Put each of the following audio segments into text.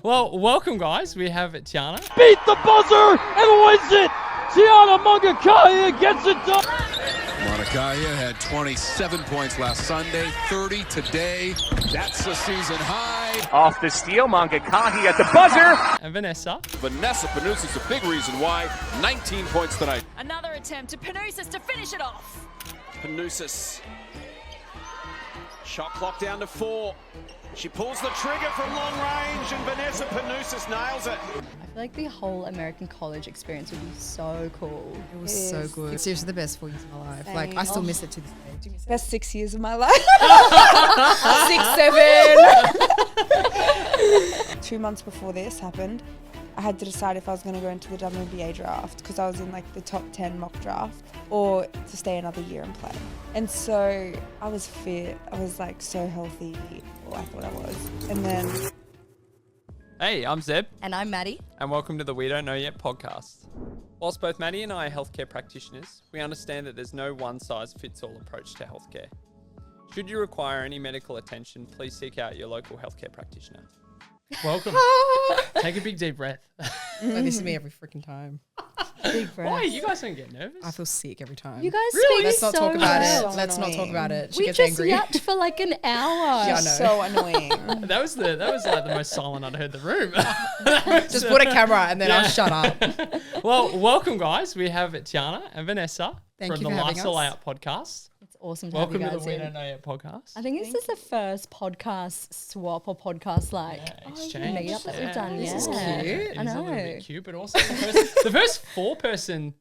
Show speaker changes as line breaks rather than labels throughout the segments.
Well, welcome, guys. We have Tiana.
Beat the buzzer and wins it. Tiana Mangakahia gets it done.
Mangakahia had 27 points last Sunday, 30 today. That's a season high.
Off the steal, Mangakahia at the buzzer.
And Vanessa.
Vanessa Panousis is a big reason why. 19 points tonight.
Another attempt to Panousis to finish it off.
Panousis. Shot clock down to 4. She pulls the trigger from long range and Vanessa Panousis nails it.
I feel like the whole American college experience would be so cool.
It was so good. It's seriously the best 4 years of my life.
Same.
Like, I still miss it to this day. Do you miss it?
Best 6 years of my life. 6, 7. 2 months before this happened, I had to decide if I was going to go into the WNBA draft because I was in like the top 10 mock draft, or to stay another year and play. And so I was fit. I was like so healthy. Well, I thought I was. And then...
Hey, I'm Zeb.
And I'm Maddie.
And welcome to the We Don't Know Yet podcast. Whilst both Maddie and I are healthcare practitioners, we understand that there's no one-size-fits-all approach to healthcare. Should you require any medical attention, please seek out your local healthcare practitioner. Welcome. Take a big deep breath.
Like, this is me every freaking time.
Big breath.
Why? You guys don't get nervous?
I feel sick every time.
You guys
Really?
speak
Let's not
so
talk about
well.
it. Let's not talk about it. She
We
gets
just
angry.
yapped for like an hour.
Yeah, I know.
So annoying.
That was like the most silent I'd heard the room.
Just put a camera and then
Yeah.
I'll shut up.
Well, welcome, guys. We have Tiana and Vanessa
Thank
from
you
the
for having
Lifestyle Layout podcast.
It's awesome to
Welcome
have
to
you
the
guys
We Don't
in.
Know Yet podcast.
I think this is the first podcast swap or podcast
Exchange.
meetup that we've done.
This is
yeah.
cute.
It
I
is a
know.
little bit cute, but also the first four-person.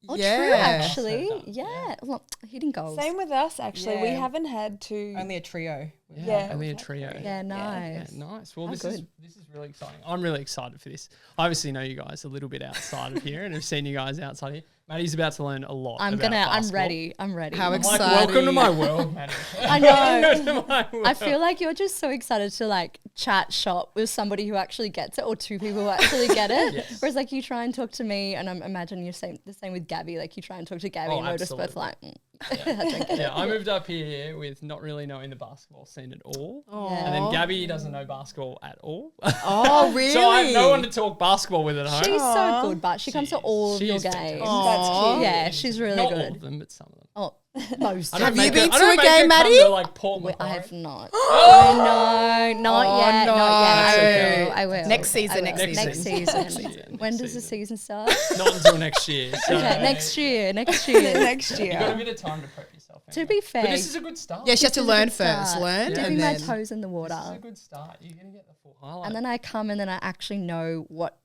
Oh,
Yeah.
true, actually.
That's
Yeah. Well, hitting goals.
Same with us, actually. We
Yeah.
haven't had to...
Only a trio.
Yeah.
Only a trio.
Yeah, nice.
Yeah, nice. Well,
Oh,
this
good.
is really exciting. I'm really excited for this. I obviously know you guys a little bit outside of here, and have seen you guys outside here. Maddie's about to learn a lot.
I'm
about basketball.
ready. I'm ready.
How
I'm like,
exciting.
welcome to my world, Maddie.
I know.
Welcome to my world.
I feel like you're just so excited to like chat shop with somebody who actually gets it, or two people who actually get it.
Yes.
Whereas like you try and talk to me, and I'm imagining the same with Gabby. Like you try and talk to Gabby,
Oh,
and we're just both
absolutely.
like, I don't get it.
I moved up here with not really knowing the basketball scene at all.
Yeah.
And then Gabby doesn't know basketball at all.
Oh, really?
So I have no one to talk basketball with at home.
She's so good, but she comes to all of your
She's
games.
fantastic.
That's cute.
Yeah, she's really
Not all
good.
of them, but some of them.
Oh, most.
I don't
Have you
make
been
her- I
to
don't
a
make her
game,
come
Maddie?
to, like, Port
I
Macquarie.
have not. Oh no, not
Oh,
yet,
no.
not yet.
That's okay.
I will.
Next season,
I will.
next
Next
season.
season. When does the season start?
Not until next year. So
Okay, next year. Next year.
Next
You've got a
year.
bit of time to prep yourself.
To
anyway.
be fair,
But this is a good start.
Yeah, she has to
This is a
learn
good
first.
start.
Learn
Yeah.
and
dipping my
then...
toes in the
This is a
water,
good start. You're going to get the full highlight.
and then I come and then I actually know what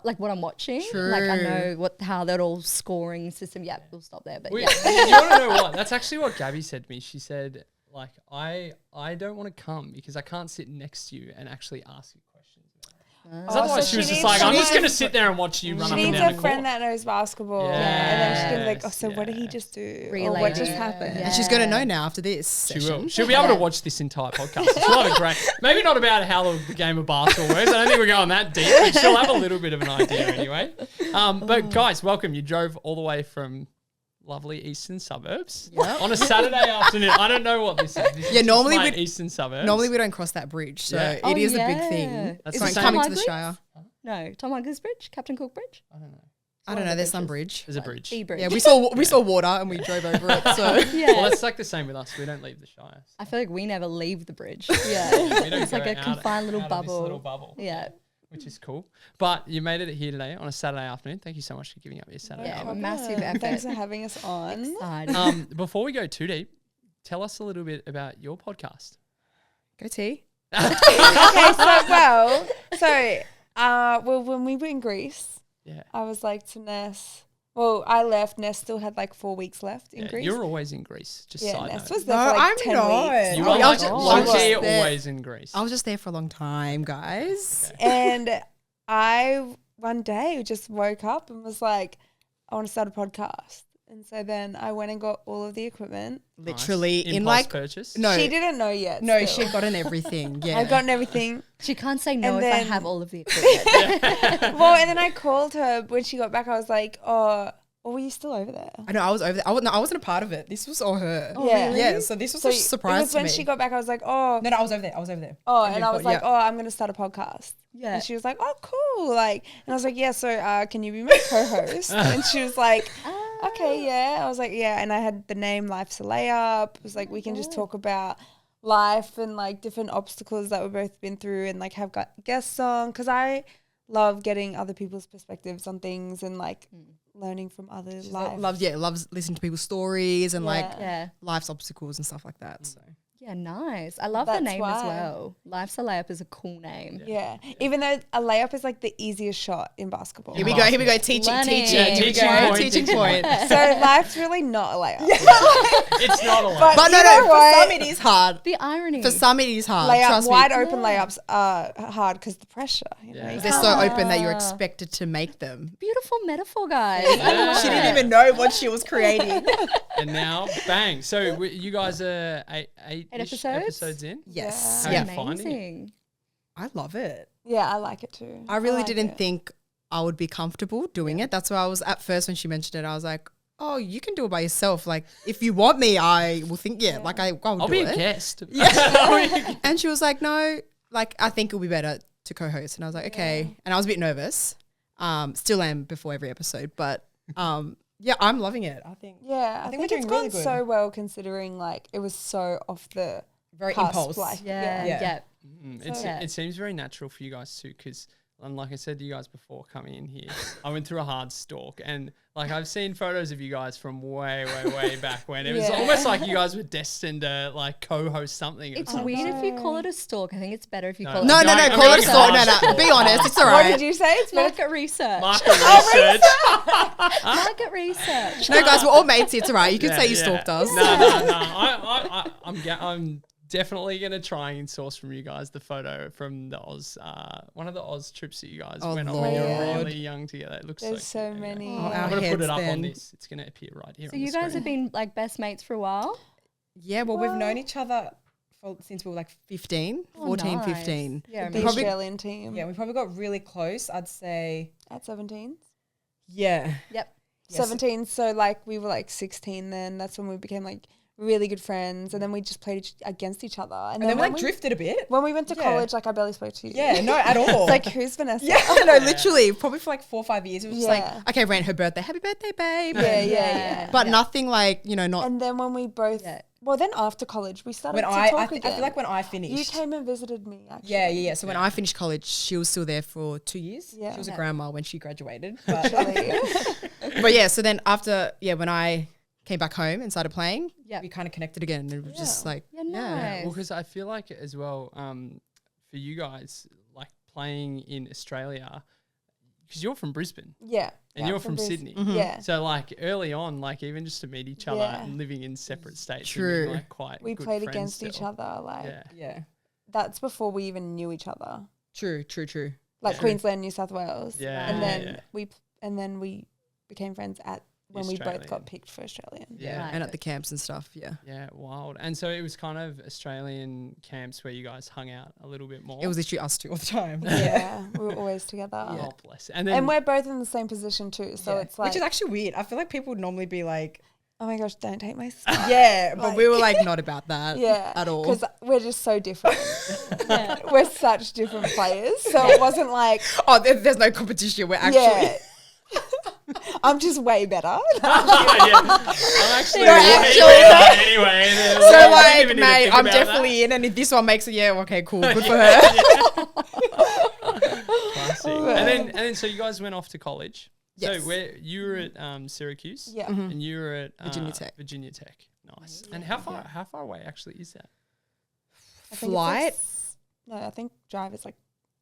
like what I'm watching.
True.
Like I know how that all scoring system. Yeah, we'll stop there. But
You
yeah.
want to know what? That's actually what Gabby said to me. She said, like, I don't want to come because I can't sit next to you and actually ask you questions. Because otherwise
so
she was
she
just
needs
like, I'm
someone-
just going to sit there and watch you run
She
up and
needs
down
a
the
friend
court.
that knows basketball. And then she can be like, oh,
Yes,
so what did he
yes.
just do? Or
Relay
what just
it.
happened?
Yeah.
And she's going to know now after this
She
session.
will. She'll be able to watch this entire podcast. She'll have a great, maybe not about how the game of basketball works. I don't think we're going that deep, but she'll have a little bit of an idea anyway. But guys, welcome. You drove all the way from lovely eastern suburbs on a Saturday afternoon. I don't know what this is. This
Yeah,
is
normally
just my
we'd-
eastern suburbs.
Normally we don't cross that bridge, so
Yeah.
it is a big
yeah.
thing.
That's
Is
the
it
same-
Coming
Tom
to the
Ugly's?
Shire.
No, Tom Ugly's Bridge, Captain Cook Bridge,
I don't know.
I don't know, there's some bridge.
There's a bridge.
E Bridge.
Yeah, we saw water and we drove over it, so...
Yeah.
Well, that's like the same with us. We don't leave the Shire.
I feel like we never leave the bridge.
We
Yeah,
don't
it's like
go
a confined little
out of this
bubble.
little bubble.
Yeah.
Which is cool. But you made it here today on a Saturday afternoon. Thank you so much for giving up your Saturday
Yeah,
afternoon.
massive effort.
Thanks for having us on.
Exciting.
Before we go too deep, tell us a little bit about your podcast.
Go T.
Okay, well, when we were in Greece,
Yeah.
I was like to Ness. Well, I left. Ness still had like 4 weeks left in
Yeah,
Greece.
you're always in Greece. Just
Yeah,
side
Ness
note.
was there
No,
for like
I'm
10
not.
weeks.
You
Oh,
are
yeah,
like
I was
low-key
there.
always in Greece.
I was just there for a long time, guys.
And I one day just woke up and was like, I want to start a podcast. And so then I went and got all of the equipment.
Literally
Nice.
in
Impulse
like...
purchase.
No,
She didn't know yet.
no,
still.
she had gotten everything. Yeah.
I've gotten everything.
She can't say no
And
if I
then-
have all of the equipment.
Well, and then I called her when she got back. I was like, oh, Or were you still over there?
I know I was over there. I wasn't a part of it. This was all her.
Yeah. really?
Yeah. So this was a surprise
It was
to
when
me.
she got back, I was like, oh.
No, I was over there.
And I was like, oh, I'm going to start a podcast.
Yeah.
And she was like, oh, cool. Like, and I was like, yeah, so can you be my co-host? And she was like, okay, yeah. I was like, yeah. And I had the name Life's a Layup. It was like, we can just talk about life and like different obstacles that we've both been through and like have got guests on. Because I love getting other people's perspectives on things and like learning from other lives.
Loves listening to people's stories and like
Yeah.
life's obstacles and stuff like that. So
Yeah, nice. I love the
That's
name as
why.
well. Life's a Layup is a cool name.
Yeah. Even though a layup is like the easiest shot in basketball.
here we go. Teaching.
Learning.
Yeah,
Here we
teaching
go.
point,
Teaching
teaching
point.
So life's really not a layup.
It's not a lot.
But
you know
no. For
what?
some it is hard.
The irony.
For some it is hard.
Layup,
Trust
wide
me.
open layups are hard because the pressure. You know,
Yeah.
you
They're
can't-
so open that you're expected to make them.
Beautiful metaphor, guys. I love
She
it.
didn't even know what she was creating.
And now, bang. So you guys are eight
episodes?
in?
Yes.
How are
Yeah.
you finding it?
Amazing.
I love it.
Yeah, I like it too.
I really
like
didn't
it.
think I would be comfortable doing it. That's why I was at first when she mentioned it, I was like, oh, you can do it by yourself. Like, if you want me, I will think, like I'll
I'll
do
be
it.
a guest.
And she was like, no, like, I think it'll be better to co-host. And I was like, okay. And I was a bit nervous. Still am before every episode. But yeah, I'm loving it. I think.
Yeah, I think
we're
it's
doing
gone
really good.
so well considering like it was so off the
Very
cusp,
impulse.
Like,
Yeah.
Yeah.
Yeah.
Mm, it seems very natural for you guys too, because like I said to you guys before coming in here, I went through a hard stalk, and like I've seen photos of you guys from way back when. It was
Yeah.
almost like you guys were destined to like co-host something. at
It's
some
weird
point.
if you call it a stalk. I think it's better if you
No.
call it
No,
No, I
call
mean,
it a stalk. No,
stalk.
be honest. It's all
What
right.
did you say? It's better.
market research.
Market research.
Market research.
No, guys, we're all mates here. It's all right. You can
Yeah,
say you
yeah.
stalked us.
No. I'm definitely gonna try and source from you guys the photo from the Oz, one of the Oz trips that you guys
Oh,
went on when you were
Lord.
really young together. It looks
There's
so
so
cute. Anyway.
many.
Oh, our
I'm gonna put
heads
it up on
then.
this. It's gonna appear right here.
So
on
you
the
guys
screen.
have been like best mates for a while?
Yeah, well, we've known each other since we were like 15, 14,
nice.
15.
Yeah,
The
Probably-
Australian team.
Yeah, we probably got really close. I'd say,
At 17.
yeah.
Yep.
Yes.
17. So like we were like 16 then. That's when we became like really good friends, and then we just played against each other.
And then we
when
like drifted a bit.
When we went to
Yeah.
college, like I barely spoke to you.
Yeah, no, at all.
It's like, who's Vanessa?
yeah, no, literally, probably for like 4 or 5 years. It was just
Yeah.
like, okay, ran her birthday, happy birthday, babe.
Yeah.
But nothing like, not
And then when we both,
Yeah.
well, then after college, we started
when
to
I
talk
feel
again.
like when I finished.
You came and visited me, actually.
Yeah. So when I finished college, she was still there for 2 years.
Yeah.
She was a
Yeah.
grandma when she graduated. But,
Actually.
but yeah, so then after, when I came back home and started playing,
Yeah.
we kind of connected again. And it was just like,
Yeah, nice.
Well, because I feel like as well, for you guys, like playing in Australia, because you're from Brisbane
Yeah.
and you're from
Brisbane.
Sydney.
Yeah.
So like early on, like even just to meet each other
Yeah.
and living in separate states,
True.
we've been, like quite
We
good
played
friends
against each
still.
other. Like,
Yeah.
yeah,
that's before we even knew each other.
true.
Like
Yeah.
Queensland, New South Wales.
Yeah,
And then
yeah.
we became friends when we both
Australian.
got picked for Australian.
Yeah.
Right.
And at the camps and stuff. Yeah.
Yeah, wild. And so it was kind of Australian camps where you guys hung out a little bit more.
It was literally us two all the time.
Yeah. We were always together.
Oh, bless. And then
And we're both in the same position too. So
Yeah.
it's like,
Which is actually weird. I feel like people would normally be like,
oh my gosh, don't take my stuff.
yeah, but we were like not about that
Yeah,
at all.
because we're just so different. We're such different players, so it wasn't like,
Oh, there's no competition. We're actually.
yeah, I'm just way better.
I'm actually
No,
way
actually.
better anyway.
So
I didn't
like,
even need to
mate,
think
I'm
about
definitely in, and if this one makes it, okay, cool, good for her.
Classic. And then so you guys went off to college.
Yes.
So where you were at Syracuse,
Yeah.
and you were at
Virginia Tech.
Virginia Tech. Nice. And how far away actually is that?
I think it's like
Flight.
No, I think drive is like,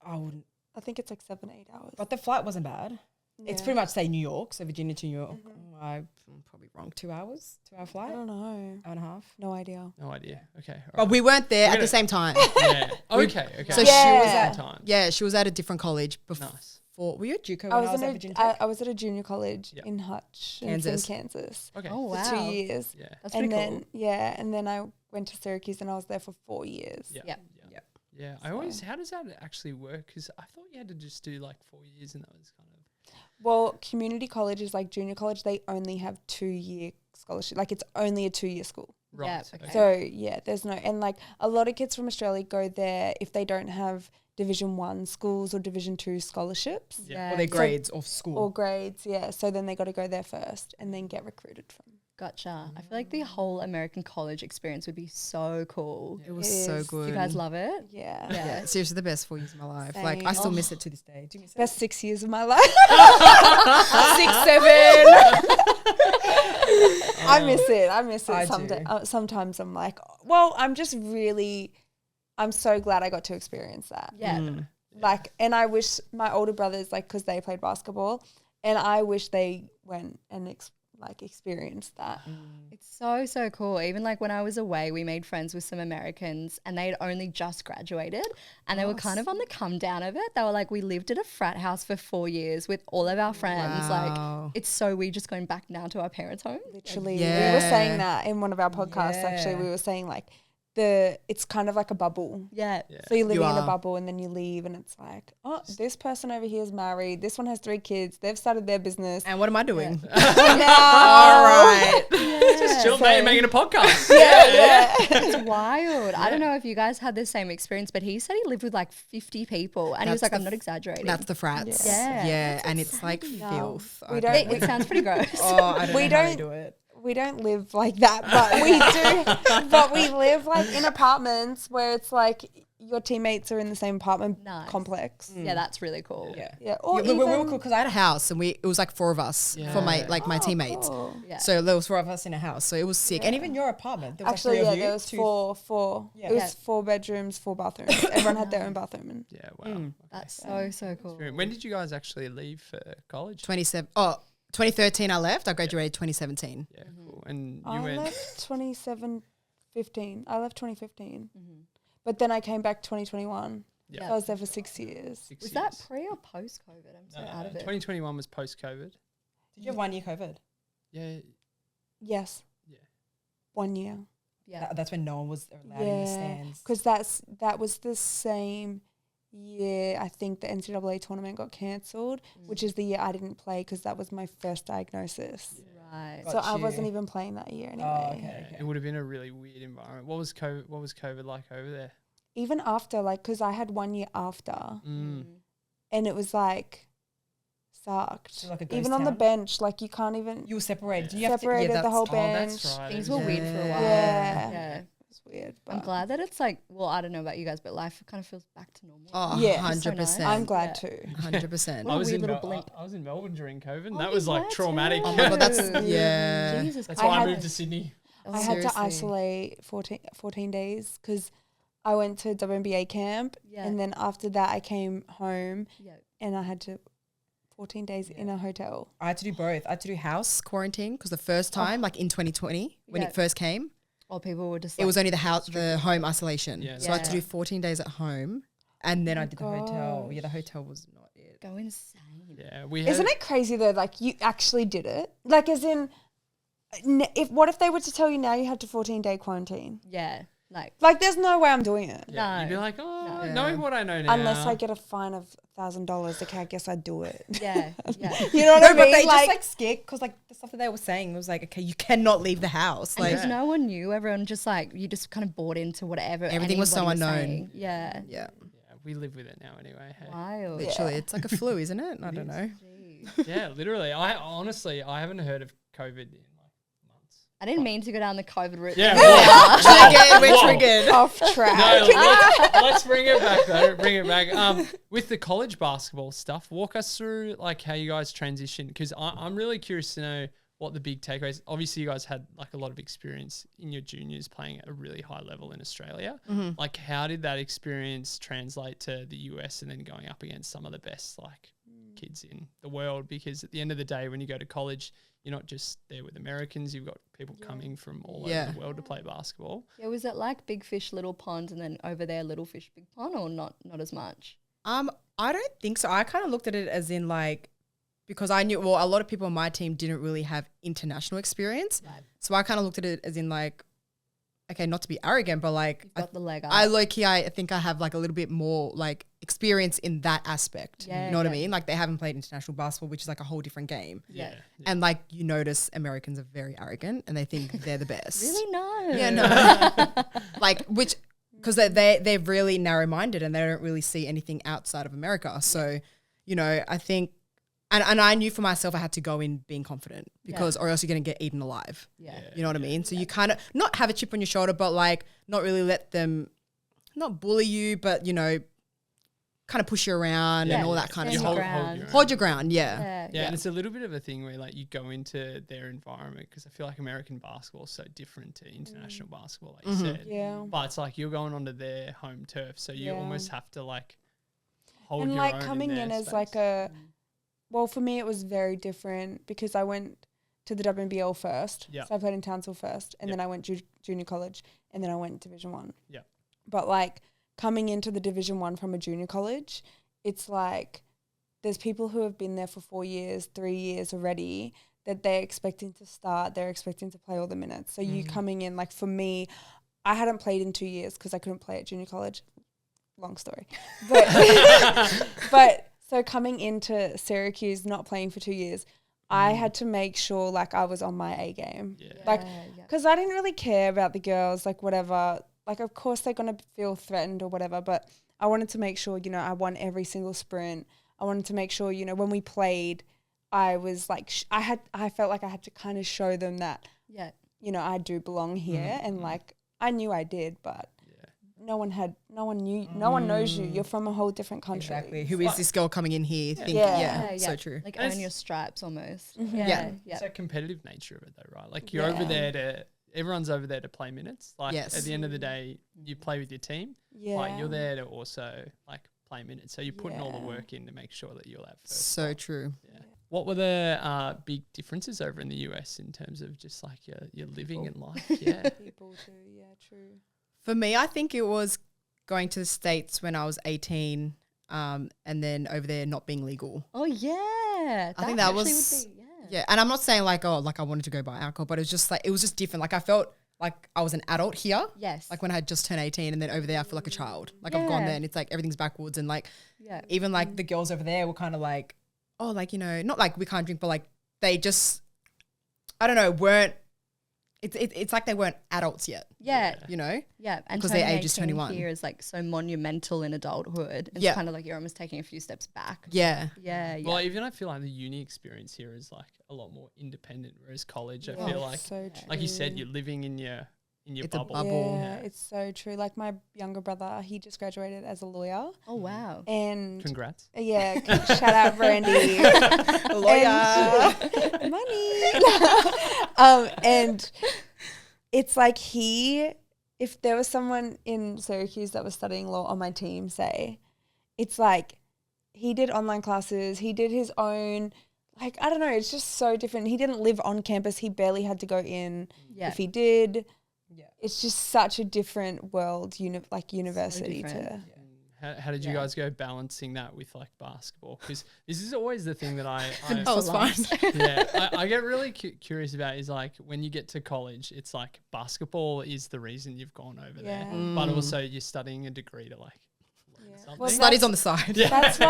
I wouldn't.
I think it's like 7-8 hours.
But the flight wasn't bad. It's
Yeah.
pretty much say New York, so Virginia to New York. I'm probably wrong. 2 hours, 2-hour
I
flight,
don't know.
hour and a half.
No idea.
No idea. Okay. all
But
right.
we weren't there at
gonna-
the same time.
Yeah. Okay.
So
So
she
Yeah.
was at
time.
she was at a different college before.
Nice.
Were you at JUCO
I
when I
was
was at Virginia
in
Tech?
I was at a junior college
Yep.
in Hutch,
Kansas.
Kansas,
Okay.
Oh,
for
wow.
2 years.
Yeah.
That's
And
pretty
then
cool.
and then I went to Syracuse and I was there for 4 years.
Yeah.
Yep.
Yeah. Yeah, how does that actually work? Because I thought you had to just do like 4 years and that was kind of.
Well, community colleges like junior college, they only have 2-year scholarship. Like it's only a 2-year school.
Right.
Yeah,
Okay.
okay.
So yeah, there's no, and like a lot of kids from Australia go there if they don't have Division 1 schools or Division 2 scholarships
Yeah.
Or their
so-
grades of school.
or grades. Yeah, so then they got to go there first and then get recruited from.
Gotcha. I feel like the whole American college experience would be so cool.
it was
It
so
is.
good.
Do you guys love it?
Yeah.
Yeah, seriously, the best 4 years of my life. Like, I
Same.
still miss it to this day. Do you miss it?
Best 6 years of my life. 6, 7. I miss it. I miss
I
it.
do.
Sometimes I'm like, well, I'm so glad I got to experience that.
Yeah.
Like, and I wish my older brothers, like, because they played basketball, and I wish they went and experienced that.
It's so, so cool. Even like when I was away, we made friends with some Americans and they had only just graduated and they were kind of on the come down of it. They were like, we lived at a frat house for 4 years with all of our friends.
Wow.
Like, it's so weird just going back now to our parents' home.
Literally,
Yeah.
we were saying that in one of our podcasts.
Yeah.
Actually, we were saying like it's kind of like a bubble.
Yeah.
So you're living in a
are.
bubble and then you leave and it's like, oh, this person over here is married. This one has 3 kids. They've started their business.
And what am I doing?
All
right.
Just chill, mate, making a podcast.
Yeah.
It's wild. I don't know if you guys had the same experience, but he said he lived with like 50 people and he was
That's
like,
the
I'm not exaggerating.
That's the frats.
Yeah.
Yeah, and it's like filth.
We
I
don't-
don't
It sounds pretty gross.
Oh, I don't
We
know how they
don't-
do it.
We don't live like that, but we do. But we live like in apartments where it's like your teammates are in the same apartment
Nice.
complex.
Yeah, that's really cool.
Yeah.
Yeah. Or
Yeah, we were
even,
cool because I had a house and it was like 4 of us for my my teammates.
cool.
Yeah.
So there was 4 of us in a house, so it was sick. And even your apartment, there was
Actually,
like 3
yeah,
of you.
there was
2.
four.
Yeah.
It was
Yeah.
4 bedrooms, 4 bathrooms. Everyone had their own bathroom. And
Yeah, wow.
That's so, so cool.
When did you guys actually leave for college?
2013 I left. I graduated 2017.
Yeah, cool. And you
I
went.
left 2015. I left 2015. But then I came back 2021.
Yeah.
So I was there for 6 years.
6
Was
years.
that pre or post COVID? I'm so out of it.
2021 was post COVID.
Did you have 1 year COVID?
Yeah.
Yes.
Yeah.
1 year.
Yeah.
That's when no one was allowed in the
Yeah.
stands.
Because that was the same year I think the NCAA tournament got cancelled, which is the year I didn't play because that was my first diagnosis.
Right.
So I
Got
wasn't
you.
even playing that year anyway.
Oh, okay.
It would have been a really weird environment. What was COVID like over there?
Even after, like, because I had 1 year after,
Mm.
and it was like sucked.
So like a ghost
Even on the
town?
bench, like you can't even.
You were separated. You
Separated the
that's-
whole
Oh,
bench.
that's right.
Things
it
were
was-
weird for a while.
Yeah.
Yeah.
It's weird.
I'm
But
glad that it's like, well, I don't know about you guys, but life kind of feels back to normal.
Oh,
Yeah.
100%.
I'm glad
Yeah.
too.
100%.
What a
I was
weird
in
little blimp.
I was in Melbourne during COVID.
Oh,
That was
you
like
were
traumatic.
too.
Oh my God, that's, yeah.
Jesus
That's
I
why I
had-
moved to Sydney.
I had to
Seriously.
isolate 14 days because I went to WNBA camp,
Yeah.
and then after that I came home
Yeah.
and I had to 14 days in a hotel.
I had to do both. I had to do house quarantine because the first time, like in 2020, when
Yeah.
it first came,
Or people were just
it was only the home isolation.
Yeah.
So I had to
Yeah.
do 14 days at home, and then I did the hotel.
gosh.
Yeah, the hotel was not it.
go insane.
Yeah, we had.
Isn't it crazy though? Like you actually did it. Like as in, what if they were to tell you now you had to 14-day quarantine?
Yeah. Like,
Like there's no way I'm doing it.
Yeah, you'd be
No.
like, oh,
No.
knowing what I know now.
Unless I get a fine of $1,000, okay, I guess I'd do it.
yeah. Yeah.
You know what
No,
I
but
mean?
they just like scared because like the stuff that they were saying was like, okay, you cannot leave the house.
And
Like,
because no one knew, everyone just like, you just kind of bought into whatever.
Everything was so
anybody
unknown.
saying. Yeah.
yeah,
Yeah, we live with it now anyway. Hey.
Wild.
literally, it's like a flu, isn't it? I don't know.
Jeez.
Yeah, literally. I honestly, I haven't heard of COVID in like months.
I didn't mean to go down the COVID route.
Yeah,
Triggered, we're
Whoa.
triggered.
off track.
No, let's bring it back though. Bring it back. With the college basketball stuff, walk us through like how you guys transitioned because I'm really curious to know what the big takeaways. Obviously, you guys had like a lot of experience in your juniors playing at a really high level in Australia. Like, how did that experience translate to the US and then going up against some of the best like kids in the world? Because at the end of the day, when you go to college, you're not just there with Americans. You've got people coming from all
Yeah.
over the world to play basketball.
Yeah, was it like big fish, little pond, and then over there, little fish, big pond, or not as much?
I don't think so. I kind of looked at it as in like, because I knew, well, a lot of people on my team didn't really have international experience.
Right.
So I kind of looked at it as in like, okay, not to be arrogant, but like
got the leg up.
I low-key, I think I have like a little bit more like experience in that aspect.
Yeah,
you know what I
yeah.
mean? Like they haven't played international basketball, which is like a whole different game.
Yeah.
And like you notice Americans are very arrogant and they think they're the best.
Really? No.
Yeah, no. Like which because they're really narrow-minded and they don't really see anything outside of America. So, you know, I think and I knew for myself I had to go in being confident because or else you're going to get eaten alive.
Yeah.
You know what I mean? So you kind of not have a chip on your shoulder, but like not really let them not bully you, but you know, kind of push you around and all that kind of
Stand
stuff.
your ground.
Hold your ground, yeah.
Yeah, and it's a little bit of a thing where like you go into their environment because I feel like American basketball is so different to international basketball, like you said.
Yeah.
But it's like you're going onto their home turf, so you almost have to like hold
And
your
like
own
coming
in,
in
their
as
space.
like a, well, for me it was very different because I went to the WNBL first.
Yeah.
So I played in Townsville first, and then I went junior college, and then I went Division 1.
Yeah.
But like coming into the Division 1 from a junior college, it's like there's people who have been there for 4 years, 3 years already that they're expecting to start, they're expecting to play all the minutes. So you coming in, like for me, I hadn't played in 2 years because I couldn't play at junior college. Long story. But so coming into Syracuse, not playing for 2 years, I had to make sure like I was on my A game.
Yeah.
Like, because I didn't really care about the girls, like whatever. Like, of course they're going to feel threatened or whatever, but I wanted to make sure, you know, I won every single sprint. I wanted to make sure, you know, when we played, I was like, I felt like I had to kind of show them that, you know, I do belong here. And like, I knew I did, but no one knows you. You're from a whole different country.
Exactly. Who is this girl coming in here thinking, so true.
Like earn your stripes almost.
Yeah.
It's that competitive nature of it though, right? Like you're over there to, everyone's over there to play minutes. Like at the end of the day, you play with your team.
Yeah.
Like you're there to also like play minutes. So you're putting all the work in to make sure that you'll have first
So
spot.
true.
Yeah. What were the big differences over in the US in terms of just like your living and life? Yeah.
People too, yeah, true.
For me, I think it was going to the States when I was 18 and then over there not being legal.
Oh yeah.
I think that
actually
was
would be,
yeah. And I'm not saying like, oh, like I wanted to go buy alcohol, but it was just like, it was just different. Like I felt like I was an adult here.
Yes.
Like when I had just turned 18 and then over there I feel like a child. Like I've gone there and it's like everything's backwards and like even like the girls over there were kind of like, oh, like, you know, not like we can't drink, but like they just, I don't know, weren't, it's like they weren't adults yet.
Yeah.
You know?
Yeah. And
because their
turning
age is
18
21.
here is like so monumental in adulthood. It's kind of like you're almost taking a few steps back.
Yeah.
Yeah.
Well, even I feel like the uni experience here is like a lot more independent, whereas college, I feel like,
so true.
like you said, you're living in your
It's a
bubble.
bubble.
Yeah, it's so true. Like my younger brother, he just graduated as a lawyer.
Oh wow.
And
Congrats.
yeah, shout out Brandy.
Lawyer.
Money. And it's like if there was someone in Syracuse that was studying law on my team, say, it's like he did online classes, he did his own, like, I don't know, it's just so different. He didn't live on campus. He barely had to go in.
Yeah.
If he did, it's just such a different world, like university
different.
How did you guys go balancing that with like basketball? Because this is always the thing that I
Oh, it's fine.
I get really curious about is like when you get to college, it's like basketball is the reason you've gone over there, but also you're studying a degree to like learn something.
Well,
Studies on the side.
That's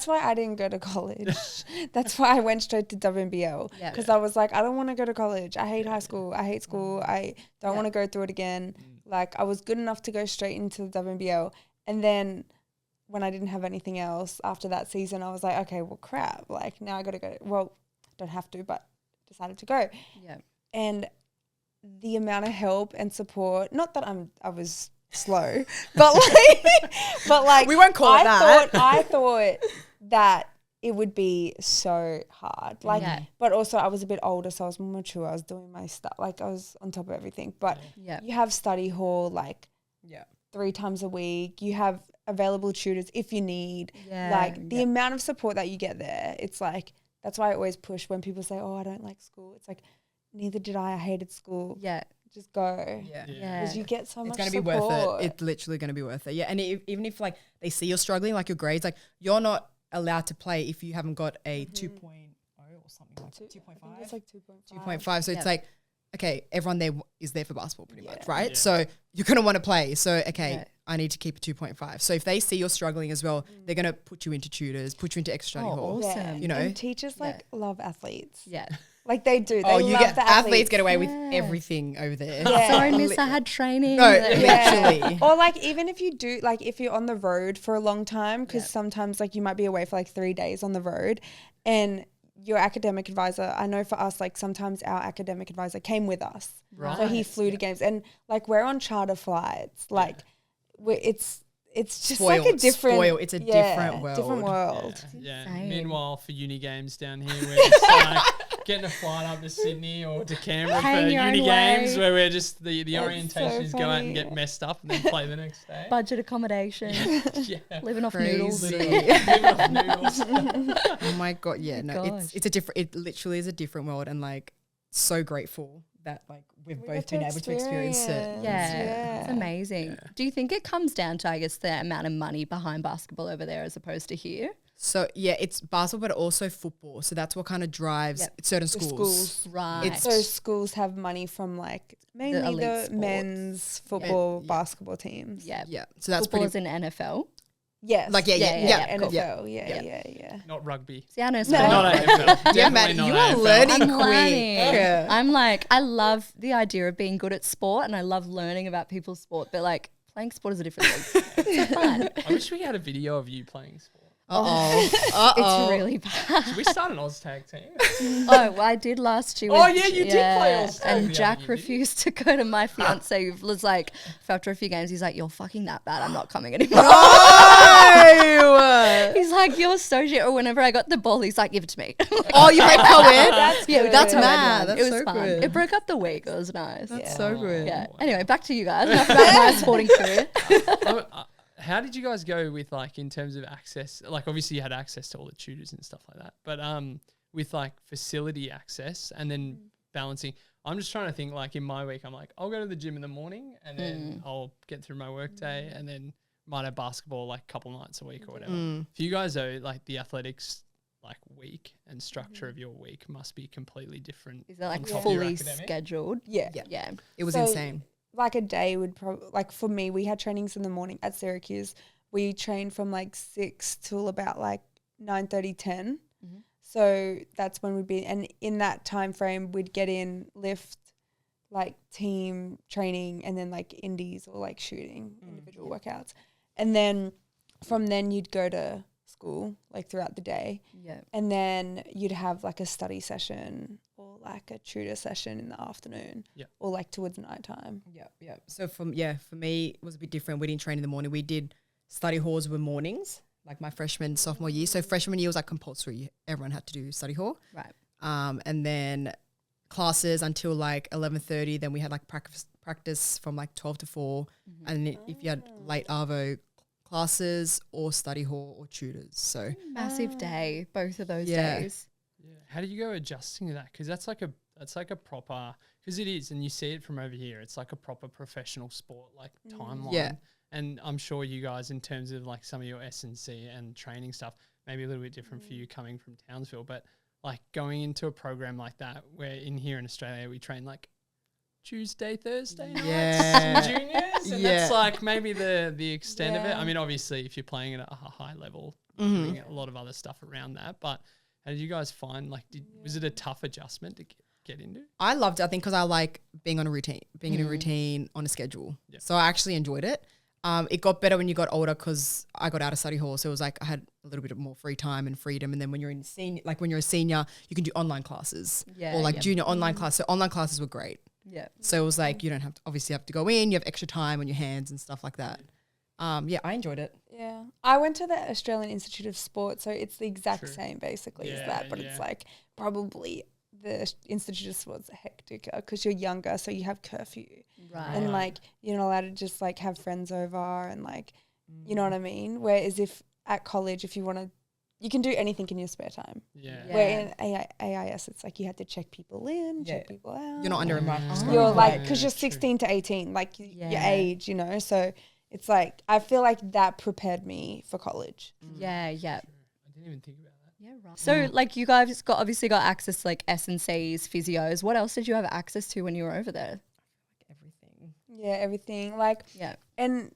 why I didn't go to college. That's why I went straight to WNBL because I was like, I don't want to go to college. I hate high school. I hate school. I don't want to go through it again. Like I was good enough to go straight into the WNBL, and then when I didn't have anything else after that season, I was like, okay, well, crap. Like now I got to go. Well, don't have to, but decided to go.
Yeah.
And the amount of help and support. Not that I was slow, but like
We won't call it that.
I thought that it would be so hard. Like, but also I was a bit older, so I was more mature. I was doing my stuff. Like I was on top of everything. But you have study hall like 3 times a week. You have available tutors if you need. Like the amount of support that you get there, it's like, that's why I always push when people say, oh, I don't like school. It's like, neither did I. I hated school.
Yeah.
Just go.
Yeah.
Because you get so much
It's going to be
support.
worth it. It's literally going to be worth it. Yeah. And even if like they see you're struggling, like your grades, like you're not allowed to play if you haven't got a 2.0 or something like 2.5.
It's like 2.5.
2.5. So it's like okay, everyone there is there for basketball pretty much, right? So you're going to want to play. So, okay, I need to keep a 2.5. So if they see you're struggling as well, they're going to put you into tutors, put you into extra study hall.
Awesome.
You know?
And teachers love athletes.
Yeah.
Like they do. They
Oh, you
love
get
the
athletes get away with everything over there.
Sorry, miss, I had training.
No, literally.
Or like even if you do, like if you're on the road for a long time, because sometimes like you might be away for like 3 days on the road, and your academic advisor, I know for us, like sometimes our academic advisor came with us.
Right.
So he flew to games, and like we're on charter flights. Like it's just like a different
It's a different world.
Different world.
Yeah.
insane.
Meanwhile, for uni games down here, we're just like getting a flight up to Sydney or to Canberra
Paying
for
your
uni
own
games,
way.
where we're just the
That's
orientation is
so
go out
funny.
and get messed up and then play the next day.
Budget accommodation,
Yeah.
living off
Crazy.
noodles.
Living off noodles.
Oh my God. Yeah, no,
Gosh.
it's a different, it literally is a different world, and like so grateful that like we've both been able to experience it.
Yeah, it's amazing. Do you think it comes down to, I guess, the amount of money behind basketball over there as opposed to here?
So yeah, it's basketball, but also football. So that's what kind of drives certain
The
schools.
Right.
It's-
So schools have money from like mainly
elite
the
sports.
men's football, basketball teams.
yeah.
Yeah, so that's
Football
pretty.
is in NFL.
Yes.
Like, yeah, cool.
NFL. Yeah.
Not rugby.
See, I know
No.
Not AFL.
Yeah,
Definitely
man,
not
you are
AFL.
learning
I'm
quick.
learning.
Yeah.
I'm like, I love the idea of being good at sport, and I love learning about people's sport, but like playing sport is a different league. It's so fun.
I wish we had a video of you playing sport.
It's really bad.
Should we start an Oz-tag team?
Oh, well, I did last year.
Oh,
with-
yeah, you did play All-Star the
And
other
Jack
year,
refused to go to my fiance. Who was like, after a few games, he's like, "You're fucking that bad. I'm not coming anymore."
No!
He's like, "You're so shit." Or whenever I got the ball, he's like, "Give it to me."
Oh, you play co-ed?
Yeah,
That's
co-ed
mad.
one.
That's
It was
so
fun.
good.
It broke up the week. It was nice.
That's so good.
Yeah. Anyway, back to you guys. Enough about my sporting career.
How did you guys go with like in terms of access? Like obviously you had access to all the tutors and stuff like that, but with like facility access and then balancing. I'm just trying to think like in my week, I'm like I'll go to the gym in the morning and then I'll get through my work day and then might have basketball like a couple nights a week or whatever. For you guys though, like the athletics like week and structure of your week must be completely different.
Is that like
on top of your
fully
academic.
scheduled?
Yeah.
Yeah.
It was
So-
insane.
Like a day would probably, like for me, we had trainings in the morning at Syracuse. We trained from like 6 till about like 9:30, 10. So that's when we'd be, and in that time frame, we'd get in, lift, like team training, and then like indies or like shooting, individual workouts. And then from then you'd go to school like throughout the day.
Yeah.
And then you'd have like a study session or like a tutor session in the afternoon or like towards nighttime.
Yeah. So for me, it was a bit different. We didn't train in the morning. We did study halls were mornings, like my freshman, sophomore year. So freshman year was like compulsory. Everyone had to do study hall.
Right.
And then classes until like 11:30. Then we had like practice from like 12 to 4. And then if you had late Arvo, classes or study hall or tutors. So
Massive day, both of those
Yeah.
days.
Yeah. How do you go adjusting to that? Because that's like a proper, because it is, and you see it from over here. It's like a proper professional sport, like timeline.
Yeah.
And I'm sure you guys, in terms of like some of your S&C and training stuff, maybe a little bit different for you coming from Townsville, but like going into a program like that, where in here in Australia we train like Tuesday, Thursday nights,
Yeah.
juniors, and that's like maybe the extent of it. I mean, obviously, if you're playing at a high level, you're doing a lot of other stuff around that. But how did you guys find? Like, was it a tough adjustment to get into?
I loved it, I think, because I like being on a routine, being in a routine on a schedule.
Yeah.
So I actually enjoyed it. It got better when you got older because I got out of study hall, so it was like I had a little bit more free time and freedom. And then when you're in senior, like when you're a senior, you can do online classes or like junior online class. So online classes were great.
Yeah.
So it was like you don't have to obviously have to go in. You have extra time on your hands and stuff like that. Yeah, I enjoyed it.
Yeah. I went to the Australian Institute of Sport, so it's the exact same basically as that, but it's like probably the Institute of Sport's hectic because you're younger, so you have curfew.
Right.
And like you're not allowed to just like have friends over and like you know what I mean? Whereas if at college, if you want to, you can do anything in your spare time.
Yeah.
Where in AIS, it's like you had to check people in, check people out.
You're not under a microscope.
You're like, because you're 16 to 18, like your
Yeah.
age, you know? So it's like, I feel like that prepared me for college.
Yeah.
I didn't even think about that.
Yeah, right. So like you guys obviously got access to like S&Cs, physios. What else did you have access to when you were over there?
Everything.
Yeah, everything. Like,
Yeah.
and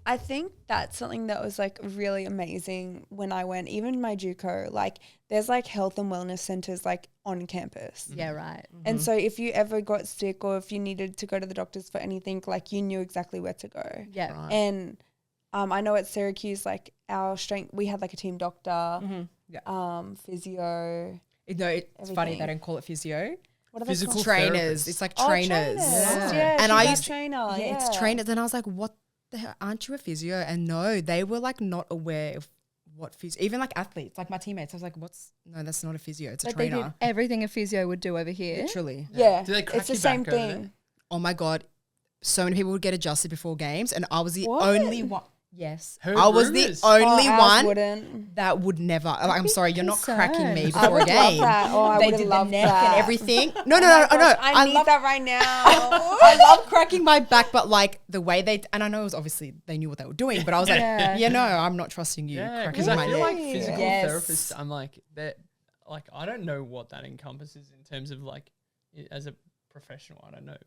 I think that's something that was like really amazing when I went, even my JUCO, like there's like health and wellness centers like on campus.
Yeah, right.
And so if you ever got sick or if you needed to go to the doctors for anything, like you knew exactly where to go.
Yeah.
Right.
And I know at Syracuse, like our strength, we had like a team doctor, physio.
No, it's funny they don't call it physio.
What are
Physical
they called?
Trainers.
therapists.
It's like
Oh,
trainers.
Yeah,
And
she's
I
our
used to-
trainer.
Yeah, it's trainers. And I was like, what the hell? Aren't you a physio? And no, they were like not aware of what physio, even like athletes, like my teammates. I was like, no, that's not a physio. It's a
But they did
trainer.
everything a physio would do over here.
Literally.
Yeah,
Do they crack
it's the
your
same
back over there?
thing.
Oh my God. So many people would get adjusted before games. And I was the
What?
only one. Yes.
Heard
I was
rumours.
the only
ours
one
wouldn't.
that would never. Like, I'm
be
sorry, you're not cracking me
concerned.
I
before a
would love
game.
that. Oh, I
They
would
did
have
the
loved
neck
that.
and everything. No.
I need
love
that right now.
I love cracking my back, but like the way and I know it was obviously they knew what they were doing, but I was like,
Yeah.
no, I'm not trusting you.
Yeah,
cracking
because I
my
feel
neck.
like physical
Yes.
therapists, I'm like, I don't know what that encompasses in terms of like, as a professional, I don't know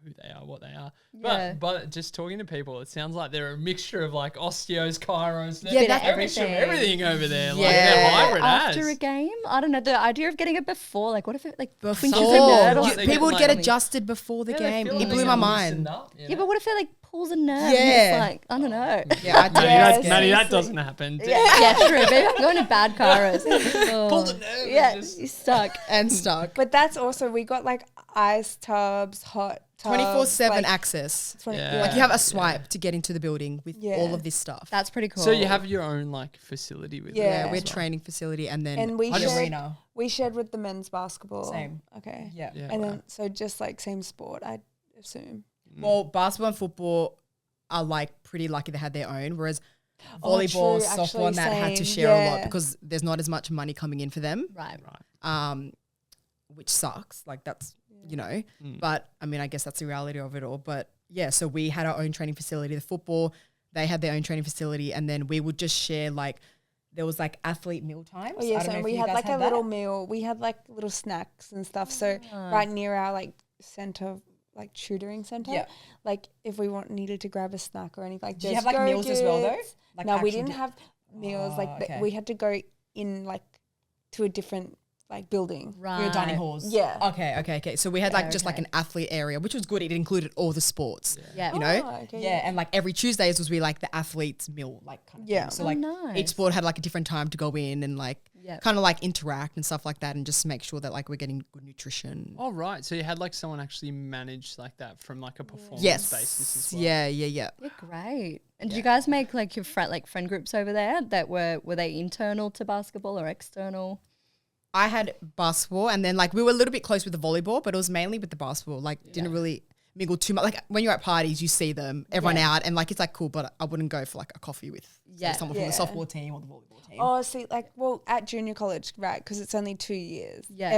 who they are, what they are.
Yeah.
But just talking to people, it sounds like they're a mixture of like osteos, chiros,
Yeah,
they're
that's
a mixture of everything over there. Like
Yeah.
they're hybrid
After
as.
a game, I don't know. The idea of getting it before, like, what if it like
Before.
twinges a nerve? Or
Like,
You-
they
people
get,
would get
like-
adjusted before the
Yeah, they
game.
feel
It
like
blew
they
my
get
mind.
loosened up, you
yeah,
know?
but what if it like pulls a nerve?
Yeah.
It's like, I don't know.
Yeah, I
Matty, that doesn't happen.
Yeah, true. Maybe I'm going to bad chiros. Pull the
nerve.
Yeah,
Just-
you're stuck.
and stuck.
But that's also, we got like ice tubs, hot tubs.
24/7
like,
access.
20
Yeah.
Like you have a swipe to get into the building with
Yeah.
all of this stuff.
That's pretty cool.
So you have your own like facility with
Yeah.
it
yeah,
as
we're
well.
training facility and then
And we
an
shared-
arena.
We shared with the men's basketball.
Same.
Okay.
Yeah.
Yeah.
And then, so just like same sport, I assume.
Well, basketball and football are like pretty lucky they had their own, whereas
Oh,
volleyball,
true,
softball,
actually,
and that had to
same.
share a lot
Yeah.
because there's not as much money coming in for them,
right.
which sucks. Like that's but I mean, I guess that's the reality of it all. But yeah, so we had our own training facility. The football, they had their own training facility, and then we would just share like there was like athlete meal times.
Oh yes,
I don't know
and
if
we
you
had
guys
like a
had
little
that.
meal. We had like little snacks and stuff. So right near our like center, like tutoring center.
Yeah.
Like if we needed to grab a snack or anything like
Did you
this.
have like meals as well though? Like
No, we
actual
didn't have meals.
Oh,
Like
okay.
we had to go in like to a different like building.
Right.
Your dining halls.
Yeah.
Okay. So we had like just like an athlete area, which was good. It included all the sports.
Yeah.
You know?
Oh, okay,
yeah. And like every Tuesdays was like the athletes meal, like kind of
Yeah.
thing. So
Oh,
like
nice.
each sport had like a different time to go in and like
Yeah.
kind of like interact and stuff like that and just make sure that like we're getting good nutrition.
Oh right, so you had like someone actually manage like that from like a performance
Yes.
basis as well.
Yeah.
Yeah, great. And did you guys make like your friend groups over there that were they internal to basketball or external?
I had basketball and then like we were a little bit close with the volleyball, but it was mainly with the basketball. Like didn't really mingle too much. Like when you're at parties, you see them, everyone out, and like it's like cool, but I wouldn't go for like a coffee with say, someone from the softball team or the volleyball team.
Oh, see, like, well, at junior college, right? Because it's only 2 years.
Yeah.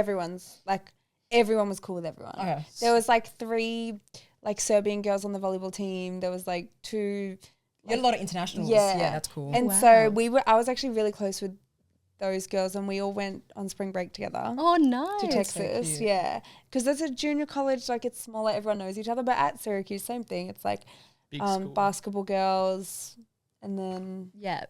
Everyone was cool with everyone.
Okay.
There was like 3 like Serbian girls on the volleyball team. There was like 2.
You had a lot of internationals.
Yeah.
Yeah, that's cool.
And
Wow.
so I was actually really close with those girls, and we all went on spring break together.
Oh, nice.
To Texas,
cute.
yeah, because there's a junior college, like it's smaller, everyone knows each other. But at Syracuse, same thing. It's like
Big school.
basketball girls, and then
Yeah.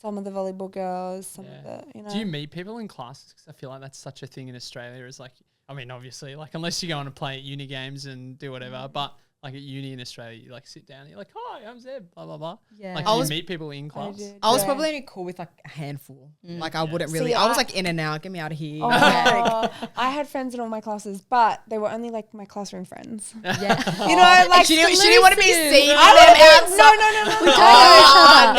some of the volleyball girls, some
Yeah.
of the, you know.
Do you meet people in classes? Because I feel like that's such a thing in Australia. Is like, I mean, obviously, like unless you go on and play at uni games and do whatever, but like at uni in Australia, you like sit down, and you're like, hi, I'm Zeb, blah blah blah.
Yeah.
Like
I
you
was-
meet people in class.
did.
I was
Yeah.
probably only cool with like a handful. Like I wouldn't really.
See,
I was
I-
like in and out. Get me out of here.
Oh, I had friends in all my classes, but they were only like my classroom friends.
Yeah.
You know, like
she didn't want to be seen.
I would have been, no.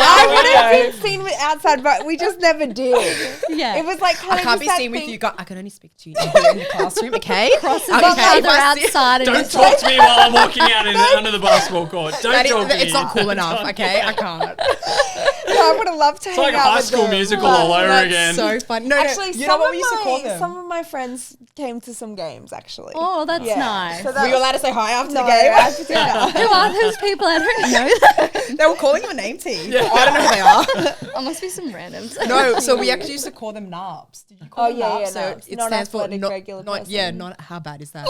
I would have been seen with outside, but we just never did.
Yeah.
It was like kind
I
of
can't be
just that
seen with
thing.
you. I can only speek to you here in the clasm. Okay.
Crosses
Okay,
each other
if I see-
outside and
Don't
just
talk to me while I'm walking out under the basketball court. Don't talk to me.
It's not cool enough, okay? I can't.
I would have loved to
It's
hang
like
out
High
with
School
them,
Musical
but-
all over
That's
again.
so fun. No,
Actually,
you know what we used to call them?
some of my friends came to some games, actually.
Oh, that's
Yeah.
nice.
So
Were
that
you allowed to say hi after
no,
the game?
I had to do that.
Who are those people? I don't know them.
They were calling your name, T. I don't know who they are.
Oh, must be some randoms.
No, so we actually used to call them NARPs. Did you call them
yeah,
NARPs?
yeah,
So
NARPs.
it stands for
Non-athletic regular person.
yeah, not how bad is that?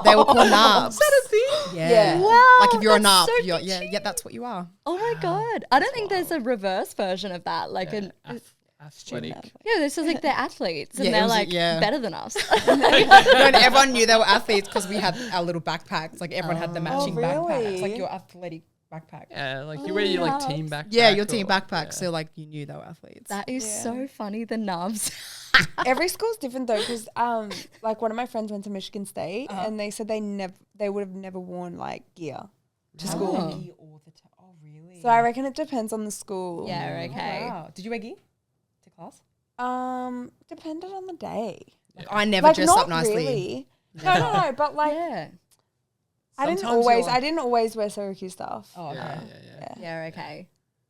They were called NARPs. Is that a thing? Yeah.
Wow,
Like if you're a
that's
NARP,
so
you're,
bitchy.
yeah, that's what you are.
Oh my god! I don't think there's a reverse version of that. Like
Athletic.
yeah, this is like they're athletes and
Yeah, it
they're
was-
like
yeah.
better than us.
No, and everyone knew they were athletes because we had our little backpacks. Like everyone had the matching backpacks.
really?
Like your athletic backpack.
Yeah, like you wear your like team backpack.
Yeah, your team
or-
backpack.
yeah.
So like you knew they were athletes.
That is
Yeah.
so funny. The nubs.
Every school's different though, because like one of my friends went to Michigan State, and they said they would have never worn like gear to school.
all the time. Oh, really?
So I reckon it depends on the school.
Yeah. Okay.
Wow. Did you wear gear to class?
Depended on the day.
Like, I never
Like
dressed
not
up nicely.
really. No, but like
Yeah.
I didn't
Sometimes you're
always.
like-
I didn't always wear Syracuse stuff.
Oh, okay.
Yeah.
Yeah. Okay.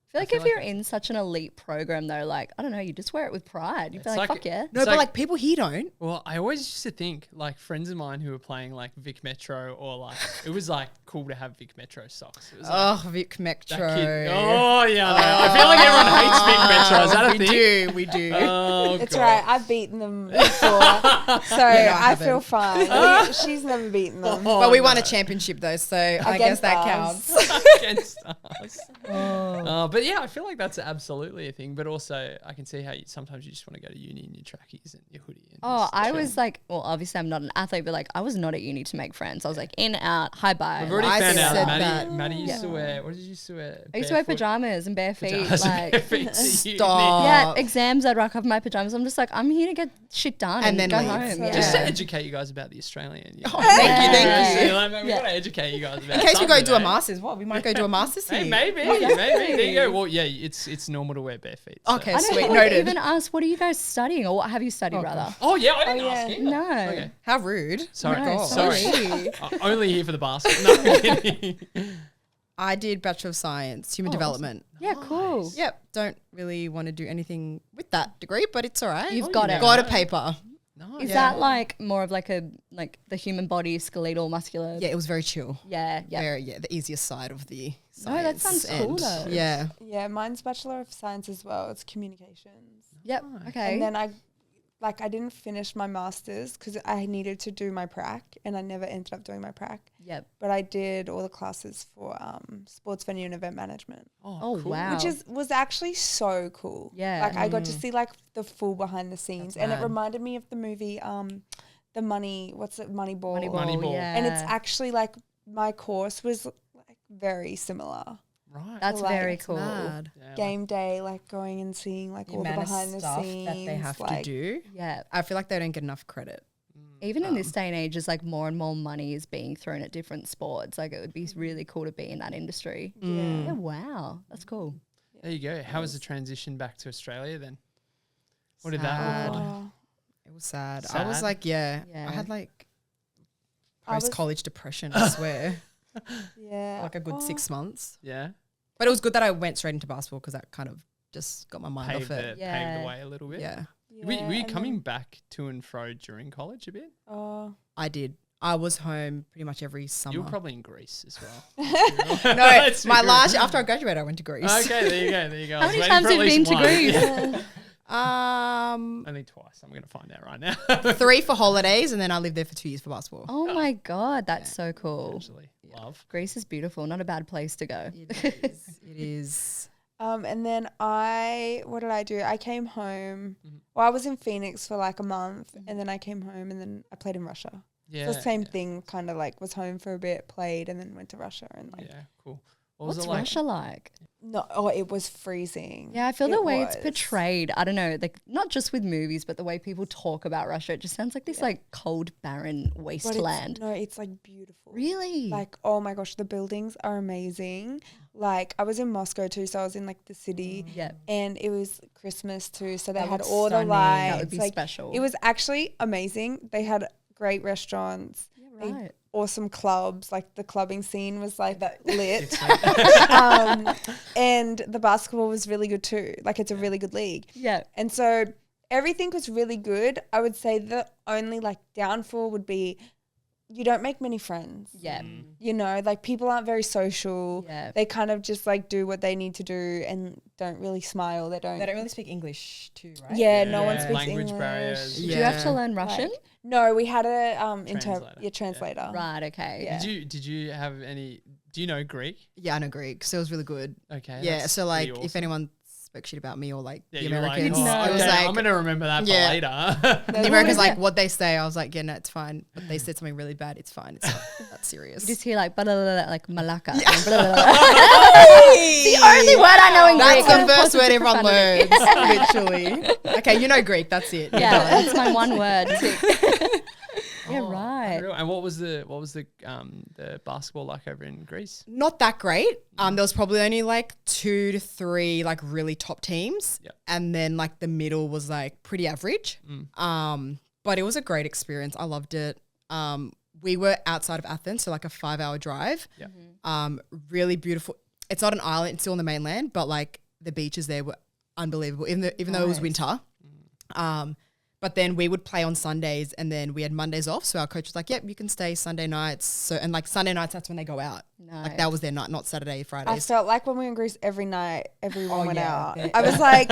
I feel like
feel
if
like
you're in such an elite program though, like I don't know, you just wear it with pride. You'd be
It's
like,
like-
fuck yeah.
No,
It's
but
like-
like people here don't.
Well, I always used to think like friends of mine who were playing like Vic Metro or like it was like cool to have Vic Metro socks. It was like,
Oh, Vic
that
Metro.
kid. Oh yeah, I feel like everyone hates Vic Metro. Is that a
we
thing?
do, we do.
Oh,
It's
God.
right. I've beaten them before, so I feel fine. She's never beaten them.
but we won a championship though, so I guess
Against
that
us.
counts.
Against us. But yeah, I feel like that's absolutely a thing. But also, I can see how sometimes you just want to go to uni in your trackies and your hoodie. And
Oh,
just
I
chill.
was like, well, obviously I'm not an athlete, but like I was not at uni to make friends. I was like in, out, hi, bye.
We've already
I
found
said
out
that.
Maddie used to wear. What did you used to wear?
I used to wear
Barefoot
pajamas and bare feet.
pajamas and
Like,
bare feet to uni.
Stop.
yeah, exams I'd rock off my pajamas. I'm just like, I'm here to get shit done and,
And then
go
leave.
home.
So-
Yeah.
Just to educate you guys about the Australian.
Oh, thank you.
We got to educate you guys about
In case we go
something,
do a
eh?
masters, what? We might go do a masters here.
Hey, maybe. There you go. Well, yeah, it's normal to wear bare feet. so.
Okay,
I don't
sweet.
think
Noted.
even asked, what are you guys studying or what have you studied, rather?
Oh yeah, I didn't ask you.
No.
Okay.
How rude.
Sorry.
No,
Sorry.
sorry.
Only here for the basket. No, I'm kidding.
I did Bachelor of Science, Human Development.
Yeah, cool.
Yep. Don't really want to do anything with that degree, but it's all right.
You've got it.
Got a paper.
Is that like more of like the human body, skeletal, muscular?
Yeah, it was very chill.
Yeah.
The easiest side of the
No, that
science.
sounds cool
and
though.
Yeah.
Yeah, mine's Bachelor of Science as well. It's communications.
Yep. Okay.
And then I didn't finish my masters because I needed to do my prac, and I never ended up doing my prac.
Yep.
But I did all the classes for sports venue and event management,
Oh wow.
which was actually so cool.
Yeah.
like I got to see like the full behind the scenes, and it reminded me of the movie the Moneyball.
Moneyball.
Yeah.
And it's actually like my course was like very similar.
Right.
That's
like,
very
it's
cool.
Mad.
Game day, like going and seeing like all the
amount of
behind the
stuff
scenes
that they have to
like,
do.
Yeah.
I feel like they don't get enough credit.
Even in this day and age, it's like more and more money is being thrown at different sports. Like it would be really cool to be in that industry. Yeah. Wow. That's cool.
There you go. How was the transition back to Australia then? What did that
Sad.
look like?
It was sad. I
Sad?
was like, yeah.
Yeah.
I had like
I was-
post-college depression, I swear.
Yeah.
Like a good 6 months.
Yeah.
But it was good that I went straight into basketball because that kind of just got my mind
Paved
off it.
the
Yeah.
way a little bit.
Yeah,
Were you
and
coming
then-
back to and fro during college a bit?
I did. I was home pretty much every summer.
You were probably in Greece as well.
no,
Let's
my
be
last after I graduated, I went to Greece.
Okay, there you go.
How many times have you been to Greece?
Um,
Only twice. I'm going to find out right now.
3 for holidays, and then I lived there for 2 years for basketball.
Oh my God. That's so cool.
Actually, love.
Greece is beautiful. Not a bad place to go.
It is.
And then what did I do? I came home.
Mm-hmm.
Well, I was in Phoenix for like a month, and then I came home, and then I played in Russia.
Yeah.
So same thing, kind of like was home for a bit, played, and then went to Russia and like.
Yeah, cool. What was
What's
it like?
Russia like?
No, it was freezing.
Yeah, I feel the way it's
was.
portrayed. I don't know, like not just with movies, but the way people talk about Russia, it just sounds like this like cold, barren
But
wasteland.
it's like beautiful.
Really?
Like, oh my gosh, the buildings are amazing. Like, I was in Moscow too, so I was in like the city.
Yeah.
And it was Christmas too, so they
That
had
looks
all
stunning.
the lights.
That would be
like,
special.
It was actually amazing. They had great restaurants.
Right.
awesome clubs. Like the clubbing scene was like lit. And the basketball was really good too. Like it's a really good league.
Yeah.
And so everything was really good. I would say the only like downfall would be you don't make many friends.
Yeah.
You know, like people aren't very social.
Yeah.
They kind of just like do what they need to do and don't really smile. They don't
really speak English too, right?
Yeah, no one speaks
Language
English.
barriers.
Did you have to learn Russian?
Like, no, we had a
Translator.
translator.
Right, okay.
Yeah.
Did you have any? Do you know Greek?
Yeah, I know Greek, so it was really good.
Okay.
Yeah,
that's
so like
pretty
if
awesome.
anyone spoke shit about me or like the
you were like,
Americans,
oh,
I was
okay,
like,
I'm gonna remember that
Yeah.
for later.
the Americans like what they say. I was like, yeah, no, it's fine. But they said something really bad. It's fine. It's not that serious.
You just hear like, blah, blah, blah, like malaka. And blah, blah, blah. The only word I know in Greek.
That's
and
the
of course
first word
it's
everyone
profanity.
learns, literally. Okay, you know Greek. That's it. You're
Yeah,
done.
that's my one word. Yeah,
Oh,
right.
unreal. And what was the basketball like over in Greece?
Not that great. There was probably only like 2 to 3 like really top teams, and then like the middle was like pretty average. But it was a great experience. I loved it. We were outside of Athens, so like a 5-hour drive.
Yeah.
Really beautiful. It's not an island; it's still on the mainland, but like the beaches there were unbelievable, even though it was winter. But then we would play on Sundays, and then we had Mondays off. So our coach was like, "Yep, you can stay Sunday nights." So and like Sunday nights, that's when they go out. Like that was their night, not Saturday,
I
Fridays.
felt like when we were in Greece every night, everyone went
yeah.
out. I was like,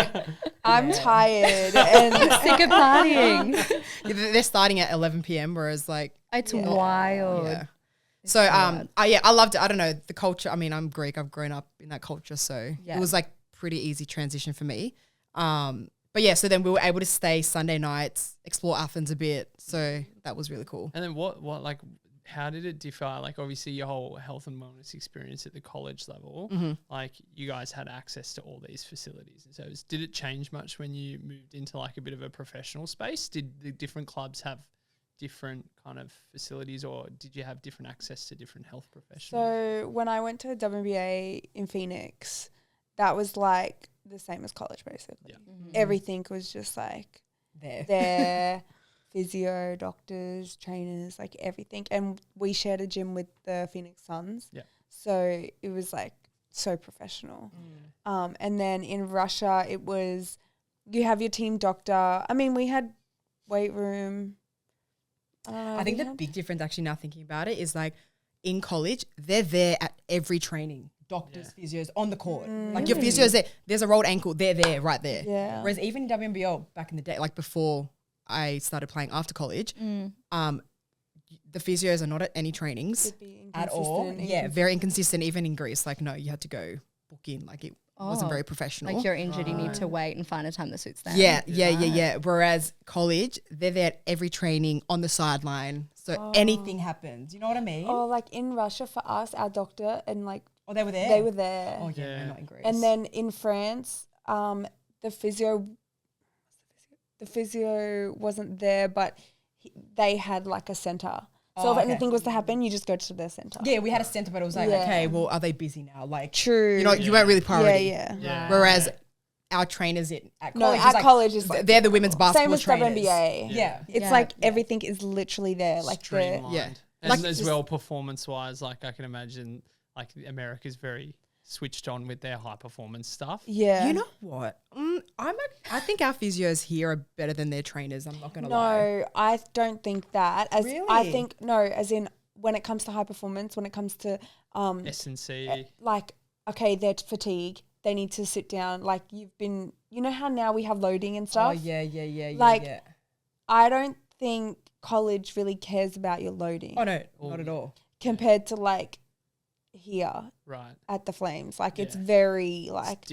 I'm tired and
Sick of partying.
They're starting at 11 p.m. Whereas like
It's wild.
yeah. So I loved it. I don't know the culture. I mean, I'm Greek. I've grown up in that culture, so
Yeah.
it was like pretty easy transition for me. But yeah, so then we were able to stay Sunday nights, explore Athens a bit. So that was really cool.
And then what like how did it differ? Like obviously your whole health and wellness experience at the college level, like you guys had access to all these facilities. And so did it change much when you moved into like a bit of a professional space? Did the different clubs have different kind of facilities, or did you have different access to different health professionals?
So when I went to WNBA in Phoenix, that was like the same as college basically.
Yeah.
Everything was just like there, physio, doctors, trainers, like everything. And we shared a gym with the Phoenix Suns.
Yeah.
So it was like so professional. And then in Russia, it was you have your team doctor. I mean, we had weight room.
I think the big difference actually now thinking about it is like in college, they're there at every training. Doctors, physios on the court. Like your physio's there. There's a rolled ankle. They're there, right there.
Yeah.
Whereas even in WNBL back in the day, like before I started playing after college, the physios are not at any trainings at all. Yeah, very inconsistent. Even in Greece, like no, you had to go book in. Like it wasn't very professional.
Like you're injured, you need to wait and find a time that suits them.
Yeah. Whereas college, they're there at every training on the sideline. So anything happens. You know what I mean?
Oh, like in Russia for us, our doctor and like
they were there?
They were there.
Oh, yeah, not in Greece.
And then in France, the physio wasn't there, but they had like a center. So if anything was to happen, you just go to their center.
Yeah, we had a center, but it was like, okay, well, are they busy now? Like,
true.
You know, you weren't really priority.
Yeah.
Whereas our trainers at college,
college is like,
they're the women's basketball
same as
trainers.
WNBA.
Yeah.
It's like everything is literally there. Like
streamlined.
Yeah.
And
Like
as well, performance-wise, like I can imagine, like America's very switched on with their high performance stuff.
Yeah.
You know what? I think our physios here are better than their trainers. I'm not going to lie.
No, I don't think that.
Really?
I think, as in when it comes to high performance, when it comes to
S&C.
like, okay, they're fatigue. They need to sit down. Like you know how now we have loading and stuff?
Oh, yeah.
Like, I don't think college really cares about your loading.
Oh, no, not at all.
Compared to like here at the Flames. Like it's very like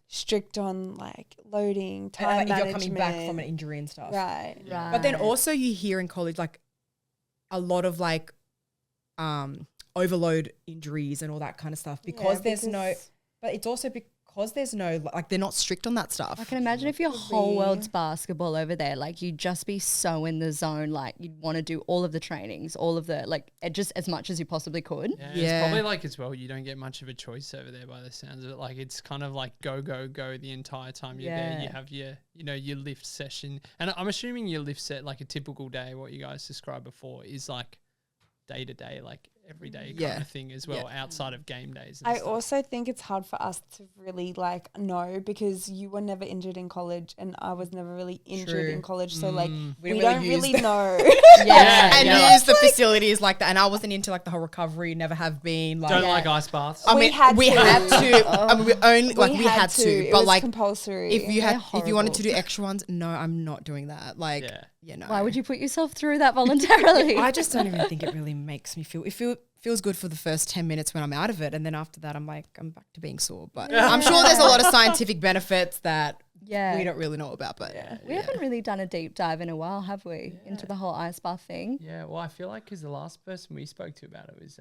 strict on like loading, time management.
If you're coming back from an injury and stuff.
Right.
But then also you hear in college like a lot of like overload injuries and all that kind of stuff because there's no, but it's also because there's no, like they're not strict on that stuff.
I can imagine if your whole world's basketball over there, like you'd just be so in the zone, like you'd want to do all of the trainings, all of the, like just as much as you possibly could.
Yeah. It's probably like as well, you don't get much of a choice over there by the sounds of it. Like it's kind of like go the entire time you're there. You have your lift session. And I'm assuming your lift set, like a typical day, what you guys described before, is like day to day, like everyday
Yeah.
kind of thing as well, outside of game days. And
I
stuff.
also think it's hard for us to really like know because you were never injured in college and I was never really injured
True.
in college. So like we
don't
don't
really use
really
the-
know.
And
Yeah.
use the facilities like that. And I wasn't into like the whole recovery, never have been. Like,
Don't like ice baths.
I
We
mean,
had
we
to.
had to. I mean, we only like we had to,
It
but
was
like
compulsory.
if you had, if you wanted to
horrible.
do extra ones, no, I'm not doing that. Like,
Yeah.
no.
Why would you put yourself through that voluntarily?
I just don't even think it really makes me feel. Feels good for the first 10 minutes when I'm out of it, and then after that, I'm like, I'm back to being sore. But I'm sure there's a lot of scientific benefits that we don't really know about. But
we haven't really done a deep dive in a while, have we? Into the whole ice bath thing.
Yeah, well, I feel like because the last person we spoke to about it was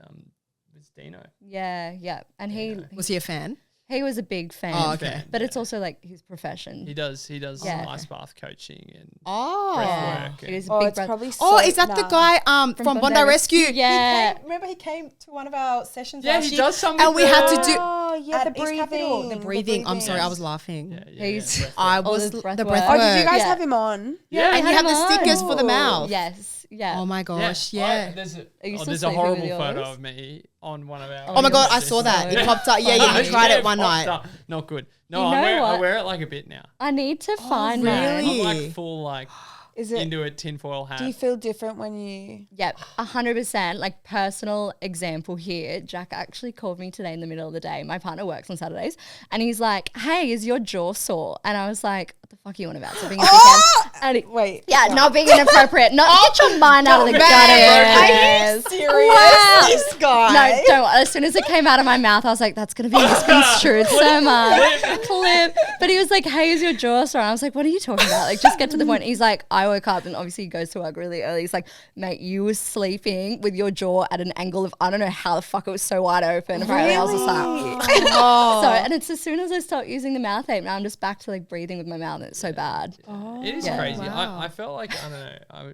Dino.
Yeah. And
was he a fan?
he was a big fan.
Oh, okay.
But it's also like his profession.
He does
Yeah.
ice bath coaching and
Oh,
breath work.
It is a
Oh,
big
it's
brother.
probably
oh,
so-
is that the
nah.
guy from Bondi Rescue?
Yeah.
Remember he came to one of our sessions.
Yeah,
last
he
year,
does something
and we had to do.
Oh, yeah, the
at East Capital,
breathing.
the breathing. I'm sorry, I was laughing.
He's
I
all
was
this
the breath
breath
work.
work.
Oh, did you guys
Yeah.
have him on?
Yeah,
and you have the stickers for the mouth.
Yes. Yeah.
Oh my gosh, yeah.
There's
you
a
still
there's a
sleeping
horrible
with
photo
yours?
of me on one of our.
Oh my god, I saw that. It popped up. Yeah, you tried it one
popped
night.
up. Not good. No,
You
I
know
I
what?
wear it like a bit now.
I need to find mine.
really?
I'm like full like
Is it?
into a tinfoil hat.
Do you feel different when you?
Yep, 100%. Like, personal example here. Jack actually called me today in the middle of the day. My partner works on Saturdays, and he's like, "Hey, is your jaw sore?" And I was like, "What the fuck are you on about?" So being a dickhead. And he,
Wait.
yeah, not being inappropriate. Not get your mind out of the
man,
gutter.
serious?
Wow.
This guy.
No, don't. As soon as it came out of my mouth, I was like, that's going to be misconstrued so much. Clip. But he was like, "Hey, is your jaw sore?" And I was like, "What are you talking about? Like, just get to the point." He's like, "I woke up," and obviously he goes to work really early. He's like, "Mate, you were sleeping with your jaw at an angle of, I don't know how the fuck it was so wide open." Apparently I was just like, so, and it's as soon as I start using the mouth ape, now I'm just back to like breathing with my mouth. It's so bad.
It is
Yeah.
crazy.
Wow.
I felt like, I don't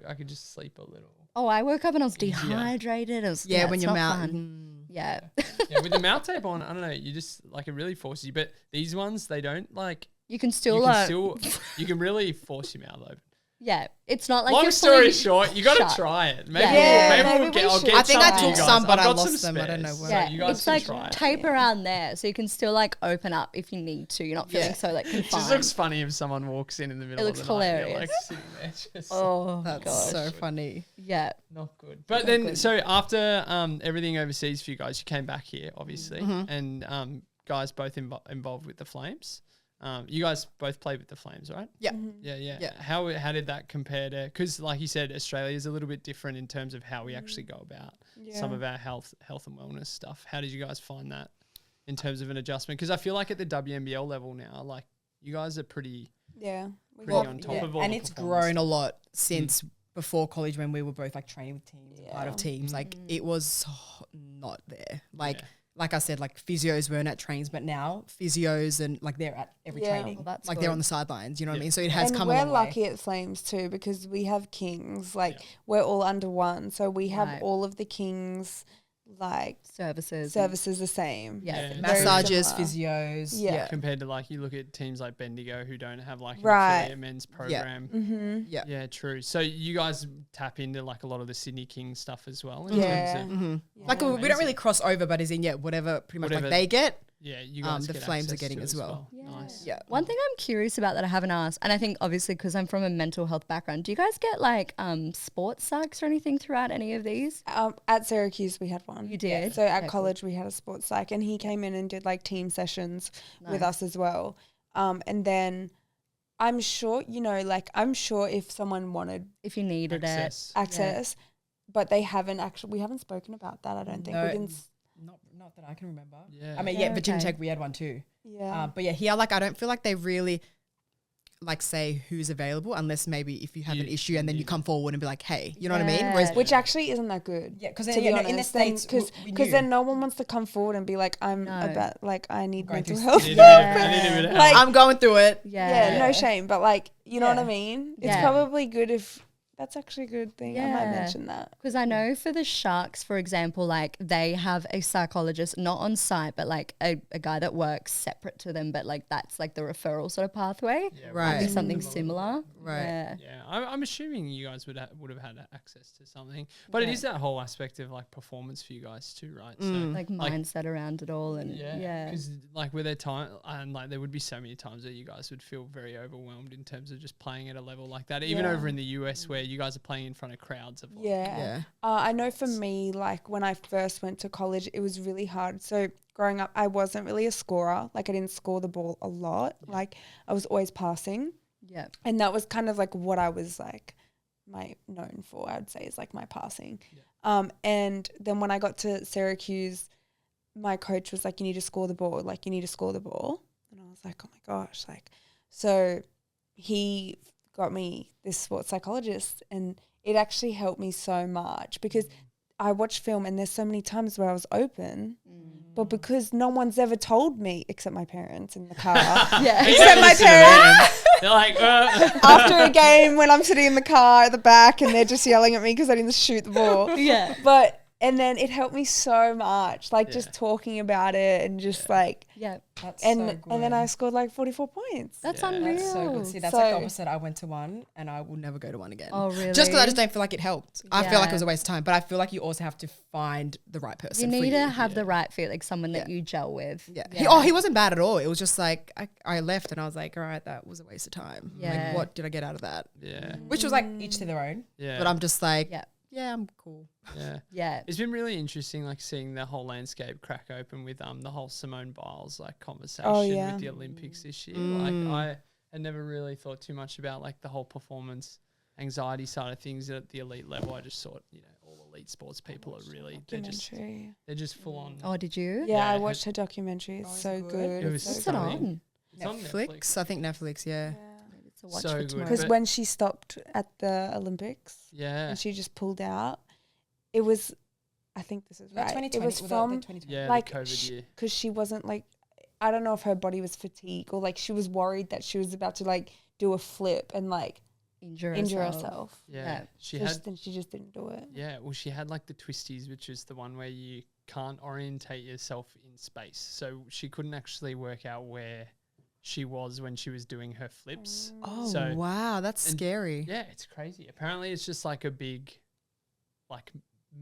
know, I could just sleep a little.
Oh, I woke up and I was dehydrated. It was,
Yeah, when
it's
your
not
mouth.
fun. Yeah.
Yeah, with the mouth tape on, I don't know, you just, like, it really forces you. But these ones, they don't, like,
You can still,
you can really force your mouth open.
yeah, it's not like
Long
you're
story
fully
short, you got to
shut.
try it. Maybe,
Yeah.
maybe
Maybe
we'll get,
we
I'll
should.
get
I think I
some to
took
you guys.
some, but
I've
I
got
lost
some
them. I don't know
spares,
where.
so
Yeah,
you guys
it's
can
like
try it.
tape around there, so you can still like open up if you need to. You're not feeling
Yeah.
so like
It
confined.
just looks funny if someone walks in the middle
looks
of the night. And you're,
hilarious.
like sitting there just
Oh,
That's
gosh.
so funny.
Yeah.
not good. But then, so after everything overseas for you guys, you came back here, obviously, and guys both involved with the Flames. You guys both played with the Flames, right?
Yeah.
Yeah. How did that compare to? Because, like you said, Australia is a little bit different in terms of how we actually go about some of our health and wellness stuff. How did you guys find that in terms of an adjustment? Because I feel like at the WNBL level now, like you guys are pretty
Yeah.
on top of all
and
the
it's
performance
grown a lot since before college when we were both like training with teams, and part of teams. Like it was not there. Like I said, like physios weren't at trains, but now physios and like they're at every
Yeah.
training.
Well, that's
like they're
good.
on the sidelines. You know what I mean? So it has
And
come a
we're
long way.
lucky at Flames too because we have Kings. Like we're all under one, so we have
Right.
all of the Kings like
Services.
services the same.
Yeah.
Yeah.
Very
Massages,
similar.
physios.
Yeah.
compared to like you look at teams like Bendigo who don't have like an
Right.
affiliate men's program.
Mm-hmm.
Yeah.
Yeah, true. So you guys tap into like a lot of the Sydney Kings stuff as well. In
Yeah.
terms of,
Like we don't really cross over, but as in whatever pretty much
Whatever-
like they get.
yeah, you guys
the
get
Flames are
access
getting
to
as well.
Nice.
Yeah.
One thing I'm curious about that I haven't asked, and I think obviously because I'm from a mental health background, do you guys get like sports psychs or anything throughout any of these?
At Syracuse, we had one.
You did?
So at
Okay,
college, we had a sports psych, and he came in and did like team sessions with us as well. And then I'm sure, I'm sure if someone wanted
If you needed
access, but they haven't actually, we haven't spoken about that. I don't think
No.
we can.
Not that I can remember.
Yeah.
I mean,
Yeah,
yeah, Virginia
okay.
Tech, we had one too.
Yeah.
But yeah, here, like, I don't feel like they really, like, say who's available unless maybe if you have an issue and then you come forward and be like, hey, you know what I mean?
Yeah.
Whereas,
Which actually isn't that good.
yeah, because
To be
in the
honest,
States,
because
we knew.
then no one wants to come forward and be like, I'm
No.
about like I need
Going
mental
through
health.
I need a bit of help.
Like-
I'm going through it.
Yeah, no shame, but like you know what I
Yeah.
mean. It's
Yeah.
probably good if that's actually a good thing. I might
Yeah.
mention that.
Because I know for the Sharks, for example, like they have a psychologist, not on site, but like a guy that works separate to them, but like that's like the referral sort of pathway.
Yeah,
Right.
Maybe something similar.
Right.
Yeah, I'm assuming you guys would have had access to something, but it is that whole aspect of like performance for you guys too, right? So
Like mindset around it all, and
because like with their time, and like there would be so many times that you guys would feel very overwhelmed in terms of just playing at a level like that, even over in the US where you guys are playing in front of crowds of like,
I know for me, like when I first went to college, it was really hard. So growing up, I wasn't really a scorer. Like I didn't score the ball a lot. Like I was always passing.
Yeah.
And that was kind of like what I was like known for, I would say, is like my passing. Yeah. And then when I got to Syracuse, my coach was like, you need to score the ball. Like, you need to score the ball. And I was like, oh my gosh. Like, so he got me this sports psychologist, and it actually helped me so much because I watched film and there's so many times where I was open, but because no one's ever told me, except my parents in the car. Except my parents.
They're like,
after a game when I'm sitting in the car at the back and they're just yelling at me because I didn't shoot the ball. And then it helped me so much, like just talking about it and just like,
That's
and
so good.
and then I scored like 44 points.
That's unreal.
That's so good. See, that's like the opposite. I went to one and I will never go to one again.
Oh, really?
Just because I just don't feel like it helped. I feel like it was a waste of time, but I feel like you also have to find the right person.
You need to have the right fit, like someone that you gel with.
He wasn't bad at all. It was just like I left and I was like, all right, that was a waste of time. Like, what did I get out of that?
Yeah.
Which was like each to their own. Yeah. But I'm just like, yeah, I'm cool.
Yeah. It's been really interesting, like seeing the whole landscape crack open with the whole Simone Biles like conversation with the Olympics this year. Like I had never really thought too much about like the whole performance anxiety side of things at the elite level. I just thought, all elite sports people are really they're just full on.
Oh, did you?
Yeah, I watched her documentary. It's so good.
It was
What's it on?
It's on
Netflix. I think Netflix. Yeah.
To watch
So
for
good.
tomorrow.
Because when she stopped at the Olympics, and she just pulled out, it was, I think this is right. It was from
like the COVID year,
because she wasn't like, I don't know if her body was fatigued or like she was worried that she was about to like do a flip and like injure herself.
Yeah.
She just didn't do it.
Yeah. Well, she had like the twisties, which is the one where you can't orientate yourself in space. So she couldn't actually work out where she was when she was doing her flips.
Oh, wow. That's scary.
Yeah, it's crazy. Apparently it's just like a big like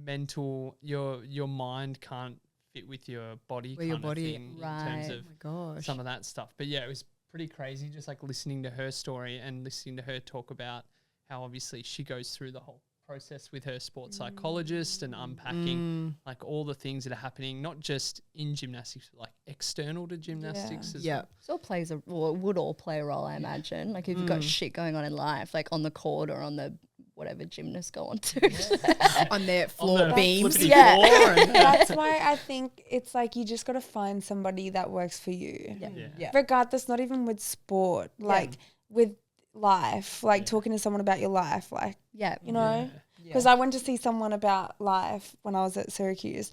mental, your mind can't fit with your body
Where your body
in terms of some of that stuff. But yeah, it was pretty crazy just like listening to her story and listening to her talk about how obviously she goes through the whole process with her sports psychologist and unpacking like all the things that are happening, not just in gymnastics, but like external to gymnastics as well.
So it would all play a role, I imagine. Like if you've got shit going on in life, like on the court or on the whatever gymnasts go on to.
On their floor beams.
That's why I think it's like you just got to find somebody that works for you. Regardless, not even with sport, like with life, like talking to someone about your life, like, you know, because I went to see someone about life when I was at Syracuse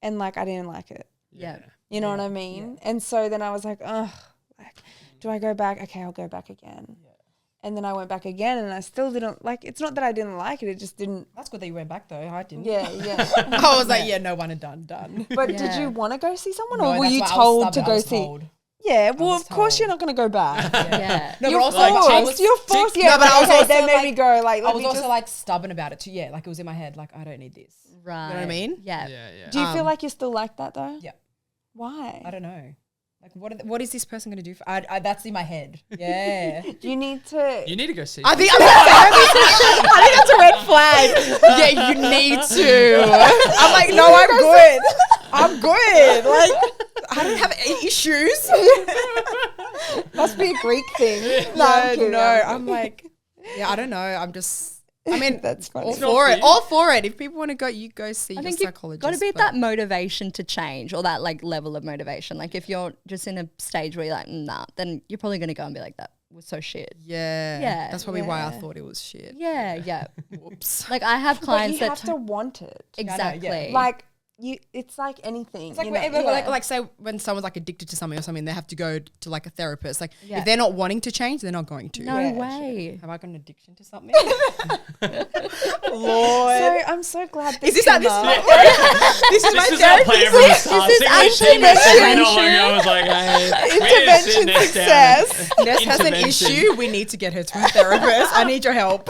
and like I didn't like it. You know what I mean? And so then I was like, oh, like, do I go back? Okay, I'll go back again. And then I went back again and I still didn't like, it's not that I didn't like it, it just didn't.
That's good that you went back though. I didn't.
Yeah.
I was like, no one and done.
But did you want to go see someone or were you told to go see? Yeah, well, of course you're not going to go back.
No,
you're
but also
you're forced. Yeah,
no, but I was also
that made me go. Like,
I was also like stubborn about it too. Yeah, like it was in my head. Like I don't need this.
Right.
You know what I mean?
Yeah.
Do you feel like you're still like that though?
Yeah.
Why?
I don't know. Like what is this person going to do? That's in my head. Yeah.
You need to
go see.
I think that's a red flag. Yeah, you need to. I'm like, no, I'm good. I'm good. Like, I don't have issues.
Must be a Greek thing.
I'm like, I don't know. I'm just. I mean,
that's funny.
All for it. If people want to go, you go see your psychologist.
Got to be that motivation to change or that like level of motivation. Like if you're just in a stage where you're like, nah, then you're probably going to go and be like, that was so shit.
Yeah. That's probably why I thought it was shit.
Yeah.
Whoops.
Like I have clients
but you have to want it.
Exactly.
Like it's like anything.
It's like,
you know?
whatever, like say when someone's like addicted to something or something, they have to go to like a therapist. Like
Yeah.
if they're not wanting to change, they're not going to.
No way.
Have I got an addiction to something?
Lord. So I'm so glad
Is this
came
this?
up.
This is my
This is our plan from the start.
This is
See, when she
actually
messaged me
intervention.
not long ago, I was like, hey,
Intervention success.
Ness has an issue. We need to get her to a therapist. I need your help.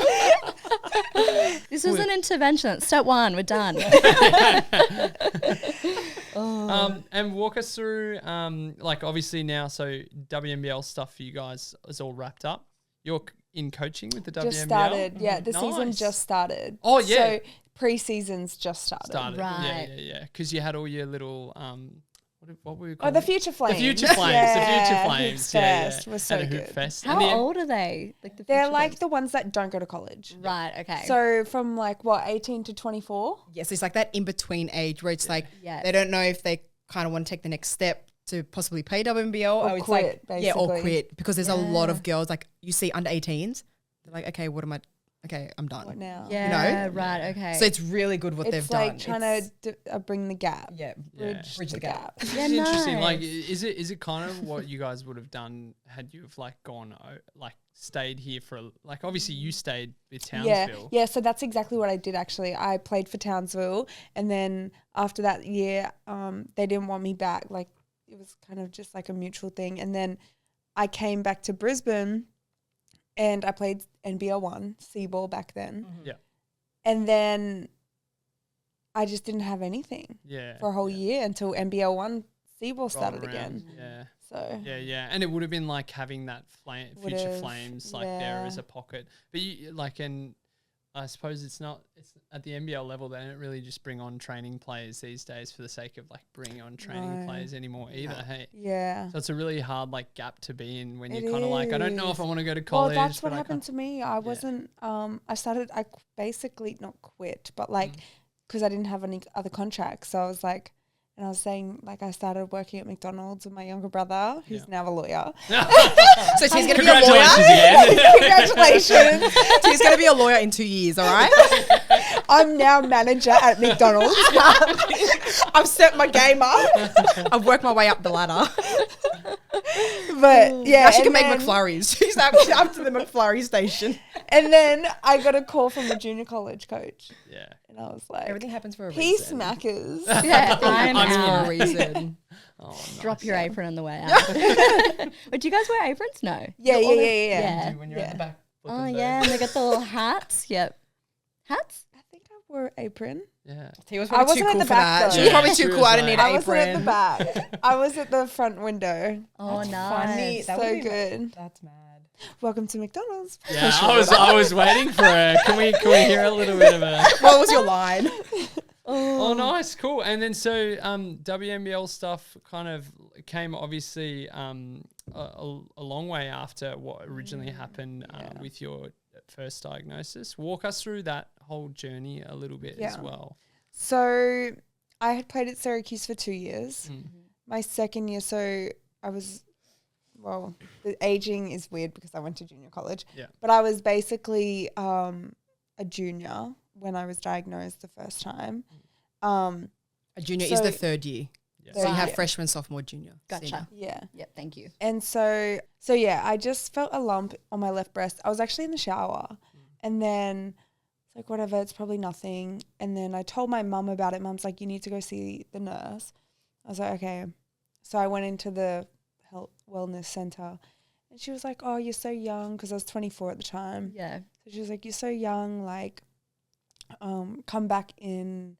This was an intervention. Step 1, we're done.
And walk us through, like obviously now, so WNBL stuff for you guys is all wrapped up. You're in coaching with the WNBL?
Just started. Yeah, the season
Nice.
just started.
Oh, yeah.
So pre-season's just started.
Right.
Yeah. Because you had all your little, what were we
Oh,
calling
the
it?
Future Flames.
The Future Flames.
Yeah,
The Future Flames.
Hoops
Yeah.
Fest was so
and a Hoop
good.
Fest.
How
And the-
old are they? Like
They're
future
like
ones?
the ones that don't go to college.
Right, okay.
So from like 18 to 24.
Yes, it's like that in between age where it's like
Yeah.
they don't know if they kind of want to take the next step to possibly play WNBL
Or
it's
quit,
like or
basically.
quit, because there's a lot of girls like you see under 18s. They're like, okay, what am I? Okay, I'm done.
What now?
yeah, right, okay.
So it's really good what they've
It's like
done.
trying to bring the gap.
Bridge the gap.
yeah,
It's interesting.
nice.
Like, is it kind of what you guys would have done had you have like gone, like stayed here for, like, obviously you stayed with Townsville.
Yeah. So that's exactly what I did actually. I played for Townsville, and then after that year, they didn't want me back. Like it was kind of just like a mutual thing. And then I came back to Brisbane, and I played NBL 1 C-ball back then.
Yeah.
And then I just didn't have anything for a whole year until NBL 1 C-ball started again.
Yeah.
So
Yeah. And it would have been like having that Future
Would've,
Flames like there
yeah.
as a pocket. But you like, and I suppose it's at the NBL level, they don't really just bring on training players these days for the sake of like bringing on training players anymore either. Hey.
yeah.
So it's a really hard like gap to be in when
It
you're kind of like, I don't know if I
is.
want to go to college.
Well, that's
but
what
I
happened
can't.
to me. I wasn't, I basically not quit, but like, because I didn't have any other contracts. So I was like, and I was saying, like, I started working at McDonald's with my younger brother, who's now a lawyer.
So she's going to be a lawyer.
Congratulations again.
Congratulations.
She's going to be a lawyer in 2 years, all right?
I'm now manager at McDonald's.
I've set my game up. I've worked my way up the ladder.
But yeah.
Now she can
and
make
then-
McFlurries. She's up to the McFlurry station.
And then I got a call from the junior college coach.
Yeah.
And I was like,
Everything happens for a
peace
reason.
mackers.
yeah, I'm
Happens for a
out.
reason.
Drop your apron on the way out. But do you guys wear aprons? No.
Yeah.
Yeah.
When you're at the back.
Oh, yeah, and they got the little hats. Yep. Hats?
I think I wore an apron.
Yeah.
He was
I
probably too
wasn't at
cool
the
for
back,
that.
though.
She was
Yeah,
probably
she
too
was
cool. I didn't
like-
need
I
an
wasn't at the
apron.
back. I was at the front window.
Oh,
Funny.
nice.
That
So
would be
good.
That's mad.
Welcome to McDonald's.
Yeah, I was waiting for her. Can we hear a little bit of a?
What was your line?
Oh, nice, cool. And then so WNBL stuff kind of came obviously a long way after what originally happened with your first diagnosis. Walk us through that whole journey a little bit as well.
So I had played at Syracuse for 2 years. My second year, so I was, well, the aging is weird because I went to junior college.
Yeah.
But I was basically a junior when I was diagnosed the first time.
A junior is
So-
the third year.
Yes.
So you
Third
have
year.
freshman, sophomore, junior.
Gotcha.
senior.
Yeah.
Yep, thank you.
And so yeah, I just felt a lump on my left breast. I was actually in the shower, and then it's like, whatever, it's probably nothing. And then I told my mum about it. Mum's like, you need to go see the nurse. I was like, okay. So I went into the health wellness center, and she was like, oh, you're so young, because I was 24 at the time.
Yeah.
So she was like, you're so young, like, come back in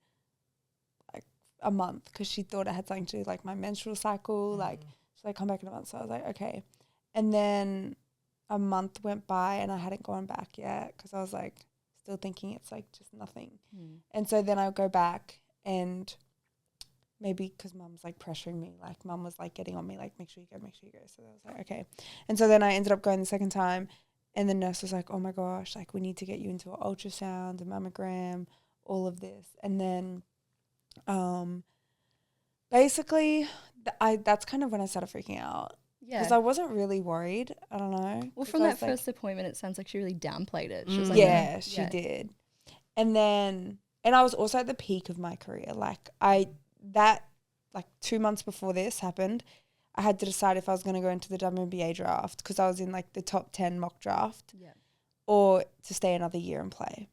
like a month, because she thought it had something to do with like my menstrual cycle. Like, she's like, come back in a month. So I was like, okay. And then a month went by and I hadn't gone back yet, because I was like still thinking it's like just nothing. And so then I would go back, and maybe because mum's like pressuring me, like mum was like getting on me, like, make sure you go. So I was like, okay. And so then I ended up going the second time, and the nurse was like, oh my gosh, like we need to get you into an ultrasound, a mammogram, all of this. And then basically that's kind of when I started freaking out.
Yeah.
Because I wasn't really worried. I don't know.
Well,
'Cause
from
I
that
was like,
first appointment, it sounds like she really downplayed it. She was like,
yeah, she
yeah.
did. And then And I was also at the peak of my career. Like 2 months before this happened, I had to decide if I was going to go into the WNBA draft because I was in like the top 10 mock draft or to stay another year and play.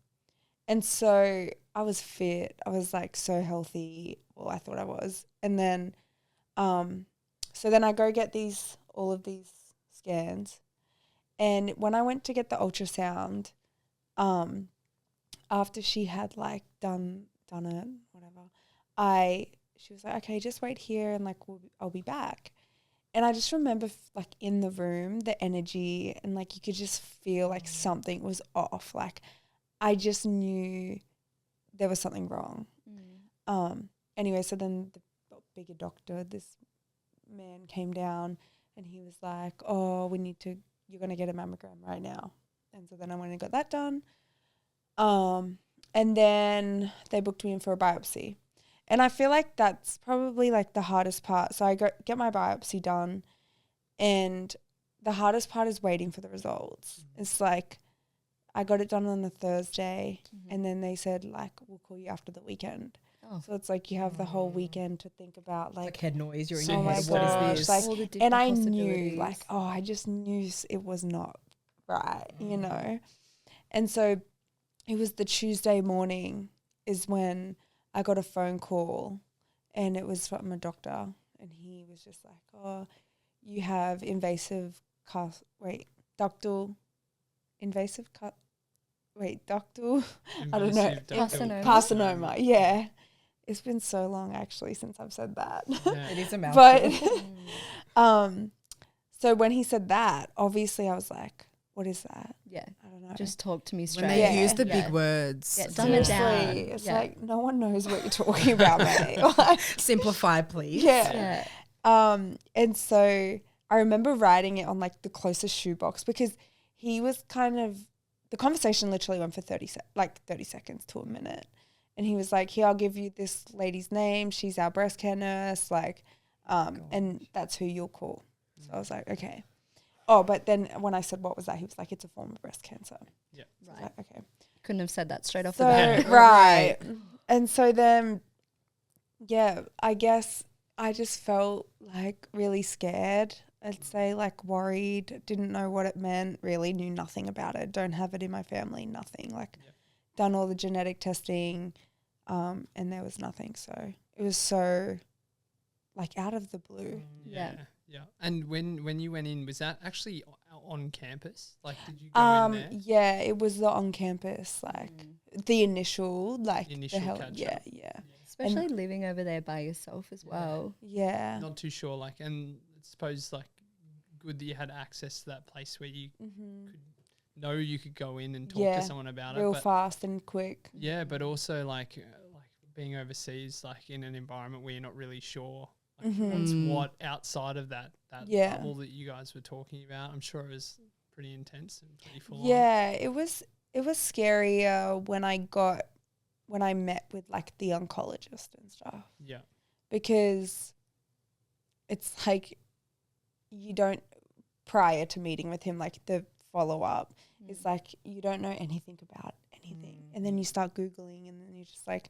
And so I was fit. I was like so healthy. Well, I thought I was. And then, so then I go get all of these scans. And when I went to get the ultrasound, after she had like done it, whatever, she was like, okay, just wait here and like I'll be back. And I just remember like in the room, the energy and like you could just feel like something was off. Like I just knew there was something wrong. Anyway, so then the bigger doctor, this man came down and he was like, oh, you're going to get a mammogram right now. And so then I went and got that done. And then they booked me in for a biopsy. And I feel like that's probably like the hardest part. So I get my biopsy done and the hardest part is waiting for the results. It's like I got it done on a Thursday and then they said like, we'll call you after the weekend. So it's like you have the whole weekend to think about like
head noise. You're in
oh
your
my
head.
gosh,
What is this?
like, and I knew like, I just knew it was not right, you know? And so it was the Tuesday morning is when I got a phone call and it was from a doctor and he was just like, oh, you have ductal I don't know. Carcinoma. Yeah. It's been so long actually since I've said that.
Yeah. It is a mouthful.
But so when he said that, obviously I was like, what is that?
Yeah.
I don't know.
Just talk to me straight.
When they use the big words.
Yeah, dumb it down.
It's like no one knows what you're talking about, mate.
Simplify, please.
Yeah. And so I remember writing it on like the closest shoebox because he was the conversation literally went for 30 seconds to a minute. And he was like, here, I'll give you this lady's name. She's our breast care nurse. Like, and that's who you'll call. So I was like, okay. Oh, but then when I said, what was that? He was like, it's a form of breast cancer.
Yeah.
So right. Like, okay.
Couldn't have said that straight off the bat.
Right. And so then, yeah, I guess I just felt like really scared. I'd say like worried, didn't know what it meant, really knew nothing about it. Don't have it in my family, nothing. Like done all the genetic testing and there was nothing. So it was so like out of the blue.
Yeah. And when you went in, was that actually on campus? Like, did you go in there?
Yeah, it was the on campus, like the initial, like
the initial catch-up.
Yeah.
Especially living over there by yourself as well.
Yeah.
Not too sure, like, and I suppose like good that you had access to that place where you could know you could go in and talk to someone about
real fast and quick.
Yeah, but also like being overseas, like in an environment where you're not really sure. What's what outside of that bubble that you guys were talking about? I'm sure it was pretty intense and pretty full on.
Yeah, it was scarier when I met with like the oncologist and stuff.
Yeah.
Because it's like you don't, prior to meeting with him, like the follow up, it's like you don't know anything about anything. And then you start Googling and then you're just like,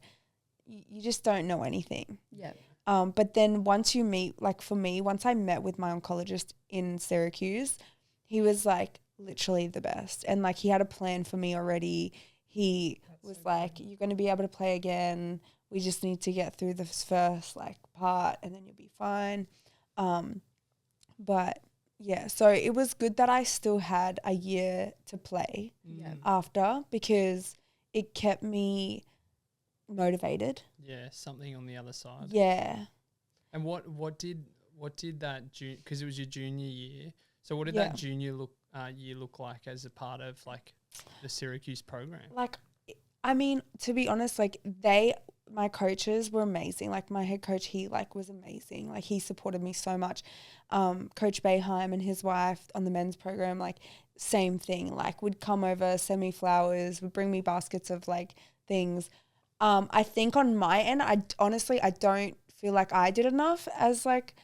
you just don't know anything.
Yeah.
But then once you meet, like for me, once I met with my oncologist in Syracuse, he was like literally the best. And like he had a plan for me already. He was like, you're going to be able to play again. We just need to get through this first like part and then you'll be fine. But yeah, so it was good that I still had a year to play after because it kept me motivated.
Yeah, something on the other side.
Yeah.
And what did that because it was your junior year. So what did that junior year look like as a part of like the Syracuse program? Like,
I mean, to be honest, like my coaches were amazing. Like my head coach, he like was amazing. Like he supported me so much. Coach Bayheim and his wife on the men's program, like same thing. Like would come over, send me flowers, would bring me baskets of like things. I think on my end, I don't feel like I did enough as like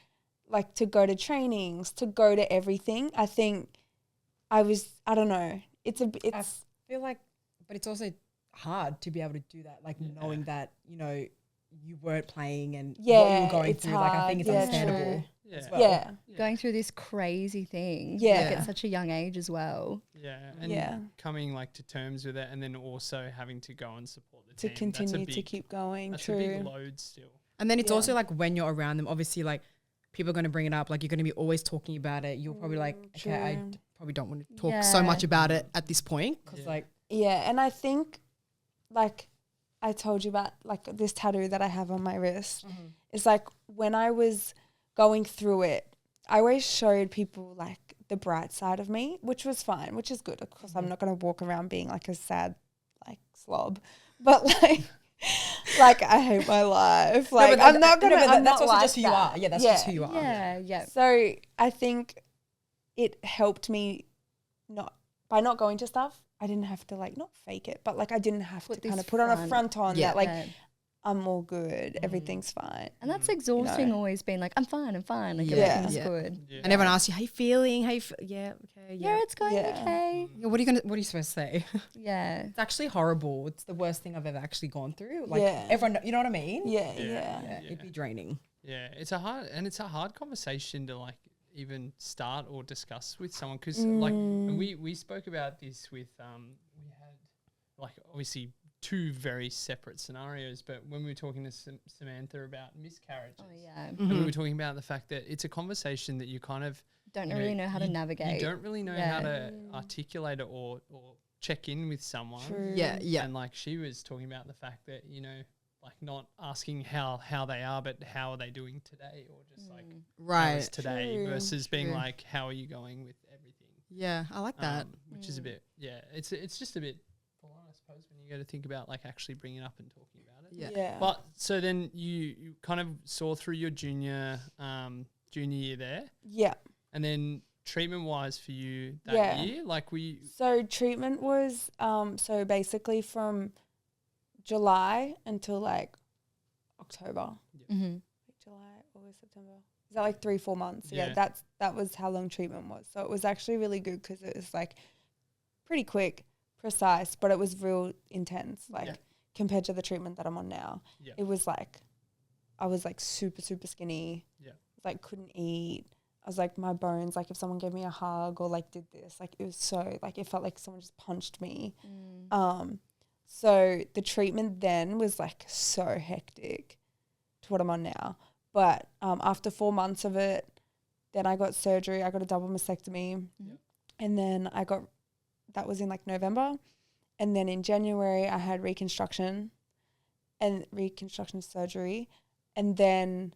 to go to trainings, to go to everything. I think I don't know. I feel like,
but it's also hard to be able to do that, like knowing that, you know, you weren't playing and what
Yeah,
you were going
it's
through. Like, I
hard.
think it's
Yeah,
understandable.
true.
Yeah.
As well.
Yeah.
Going through this crazy thing.
Yeah.
Like at such a young age as well.
Yeah, and coming like to terms with it, and then also having to go and support the
To
team.
continue to keep going.
That's
True.
a big load still.
And then it's also like when you're around them, obviously, like people are going to bring it up. Like you're going to be always talking about it. You're probably like, okay, I
true.
probably don't want to talk so much about it at this point. Because like,
Yeah, and I think, like, I told you about, like, this tattoo that I have on my wrist. It's like when I was going through it, I always showed people, like, the bright side of me, which was fine, which is good. Of course, I'm not going to walk around being, like, a sad, like, slob. But, like, like I hate my life. Like,
but
I'm not going to,
that's
not
also
like
just who you
that.
are. Yeah, that's just who you are.
Yeah, yeah.
So I think it helped me by not going to stuff. I didn't have to like not fake it, but like I didn't have to kind of put on a front on that like I'm all good, everything's fine.
And that's exhausting. Always being like, I'm fine, like everything's good.
Yeah. And everyone asks you, how you feeling? Yeah, okay,
Yeah, it's going okay.
Yeah, what are you supposed to say?
Yeah,
it's actually horrible. It's the worst thing I've ever actually gone through. Like everyone, you know what I mean?
Yeah.
It'd be draining.
Yeah, it's a hard conversation to like even start or discuss with someone because like and we spoke about this with we had like obviously two very separate scenarios, but when we were talking to Samantha about miscarriages, and we were talking about the fact that it's a conversation that you kind of
don't really know how to navigate.
You don't really know how to articulate it or check in with someone.
True.
Yeah.
And like she was talking about the fact that, you know, like not asking how they are, but how are they doing today, or just like how is today versus being like, how are you going with everything?
Yeah, I like that.
Which is a bit, it's just a bit full on, I suppose, when you go to think about like actually bringing it up and talking about it.
Yeah.
But so then you kind of saw through your junior year there.
Yeah.
And then treatment wise for you that year, like
So treatment was so basically from July until like October. July, August, September. Is that like 3-4 months? Yeah, that was how long treatment was. So it was actually really good because it was like pretty quick, precise, but it was real intense. Like compared to the treatment that I'm on now, it was like I was like super skinny. Yeah, like couldn't eat. I was like my bones. Like if someone gave me a hug or like did this, like it was so like it felt like someone just punched me. So the treatment then was like so hectic to what I'm on now. But after 4 months of it, then I got surgery. I got a double mastectomy. And then that was in like November. And then in January, I had reconstruction surgery. And then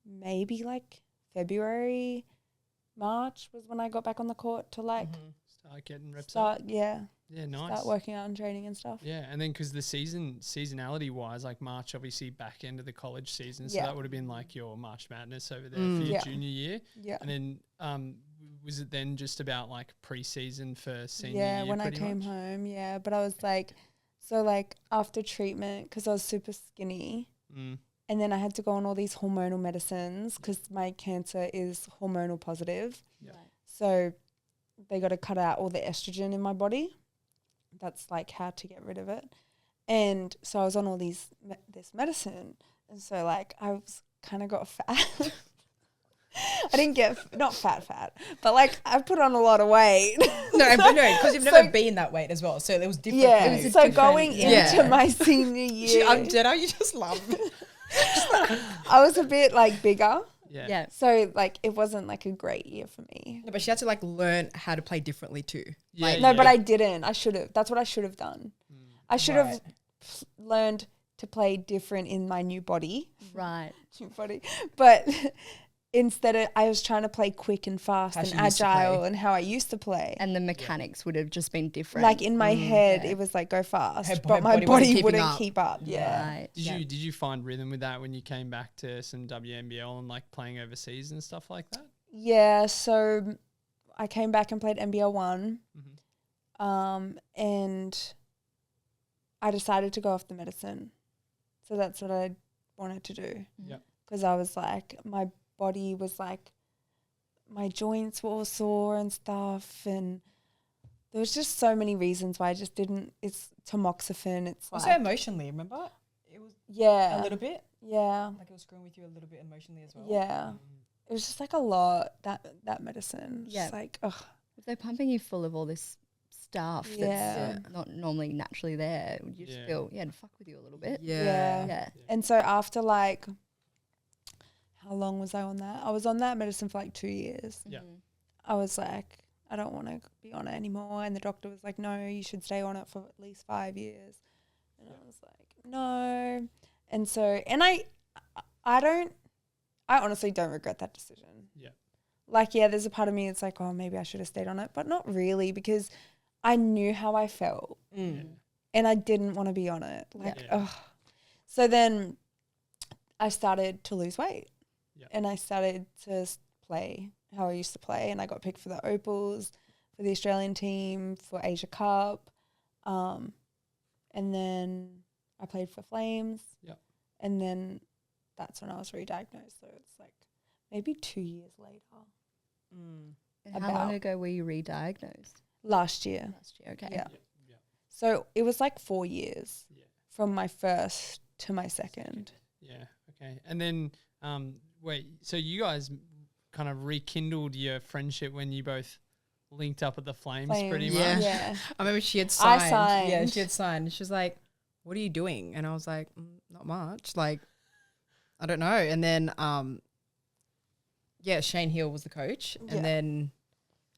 maybe like February, March was when I got back on the court to like
start getting reps up. Yeah, nice.
Start working out and training and stuff.
Yeah, and then because the seasonality wise, like March, obviously back end of the college season, so that would have been like your March Madness over there for your junior year. Yeah, and then was it then just about like pre-season for senior year?
Yeah, when I came home, but I was like, so like after treatment, because I was super skinny, and then I had to go on all these hormonal medicines because my cancer is hormonal positive. Yeah, so they got to cut out all the estrogen in my body. That's like how to get rid of it. And so I was on all this medicine. And so like I was kind of got fat. I didn't get, not fat, but like I put on a lot of weight.
No, because you've never been that weight as well. So it was different.
Yeah, it was so going into my senior year.
Jenna, you just love me.
I was a bit like bigger.
Yeah.
So like it wasn't like a great year for me.
No, but she had to like learn how to play differently too.
But I didn't. I should have. That's what I should have done. I should have learned to play different in my new body.
Right.
New body. But instead I was trying to play quick and fast and agile and how I used to play.
And the mechanics would have just been different.
Like in my head, it was like go fast, but my body wouldn't keep up. Yeah.
Right.
Did you find rhythm with that when you came back to some WNBL and like playing overseas and stuff like that?
Yeah. So I came back and played NBL 1. And I decided to go off the medicine. So that's what I wanted to do. Yeah. Because I was like, my body was like, my joints were all sore and stuff, and there was just so many reasons why I just didn't. It's tamoxifen. It's
Also
like,
emotionally, remember? It was
yeah,
a little bit.
yeah,
Like it was screwing with you a little bit emotionally as well.
yeah. It was just like a lot, that medicine.
Yeah.
Just like, ugh.
If they're pumping you full of all this stuff
Yeah.
that's not normally naturally there, you just feel, to fuck with you a little bit.
Yeah.
Yeah.
And so after like, how long was I on that? I was on that medicine for like 2 years.
Yeah.
I was like, I don't want to be on it anymore. And the doctor was like, no, you should stay on it for at least 5 years. And I was like, no. And so, and I honestly don't regret that decision.
Yeah.
Like, yeah, there's a part of me that's like, oh, maybe I should have stayed on it, but not really, because I knew how I felt and I didn't want to be on it. Like, ugh. So then I started to lose weight and I started to play how I used to play, and I got picked for the Opals, for the Australian team, for Asia Cup. And then I played for Flames.
Yeah.
And then that's when I was re-diagnosed. So it's like maybe 2 years later.
And how long ago were you re-diagnosed?
Last year.
Last year, okay.
Yeah. So it was like 4 years from my first to my second.
Yeah. Okay. And then, wait, so you guys kind of rekindled your friendship when you both linked up at the Flames pretty much?
Yeah.
I remember she had signed.
I signed.
Yeah, she had signed. She was like, what are you doing? And I was like, not much. Like, I don't know. And then, Shane Hill was the coach.
Yeah.
And then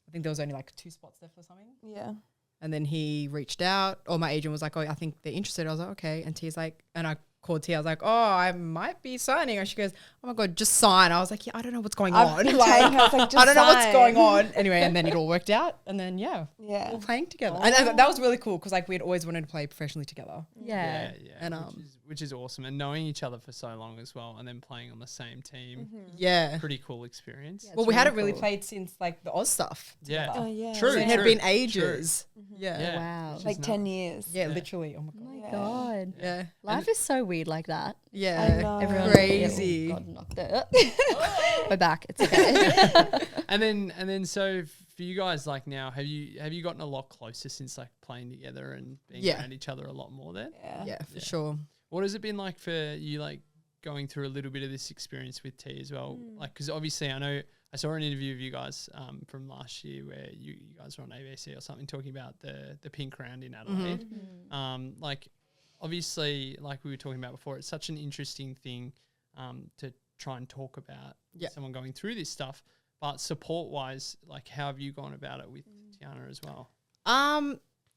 I think there was only like 2 spots left or something.
Yeah.
And then he reached out, or my agent was like, oh, I think they're interested. I was like, okay. And Tia's like, and I called Tia. I was like, oh, I might be signing. And she goes, oh my God, just sign. I was like, yeah, I don't know what's going on.
Been
Like,
telling her, I was like, just
I don't know what's
sign.
going on. Anyway, and then it all worked out. And then,
Yeah.
we're playing together. And that was really cool because like we'd always wanted to play professionally together.
Yeah.
And
which is awesome, and knowing each other for so long as well, and then playing on the same team,
Yeah.
pretty cool experience.
Yeah,
Well,
it's
we hadn't
really
really
cool.
played since like the Oz stuff.
Yeah.
together.
Oh, yeah.
True.
So it
Yeah.
had been ages. Yeah.
Yeah.
Wow.
Which
Like
is
10
nuts.
years.
Yeah, literally. Oh my
Oh
God.
my
Yeah.
God.
Yeah.
Life is so weird like that.
Yeah.
know.
Everyone
Crazy.
Yeah, oh God, knocked it. We're back. It's okay.
And then so for you guys, like now, have you gotten a lot closer since like playing together and being around each other a lot more then?
Yeah, for sure.
What has it been like for you, like going through a little bit of this experience with T as well? Like, because obviously I know I saw an interview of you guys from last year where you guys were on ABC or something talking about the pink round in Adelaide. Like, obviously, like we were talking about before, it's such an interesting thing to try and talk about someone going through this stuff. But support-wise, like, how have you gone about it with Tiana as well?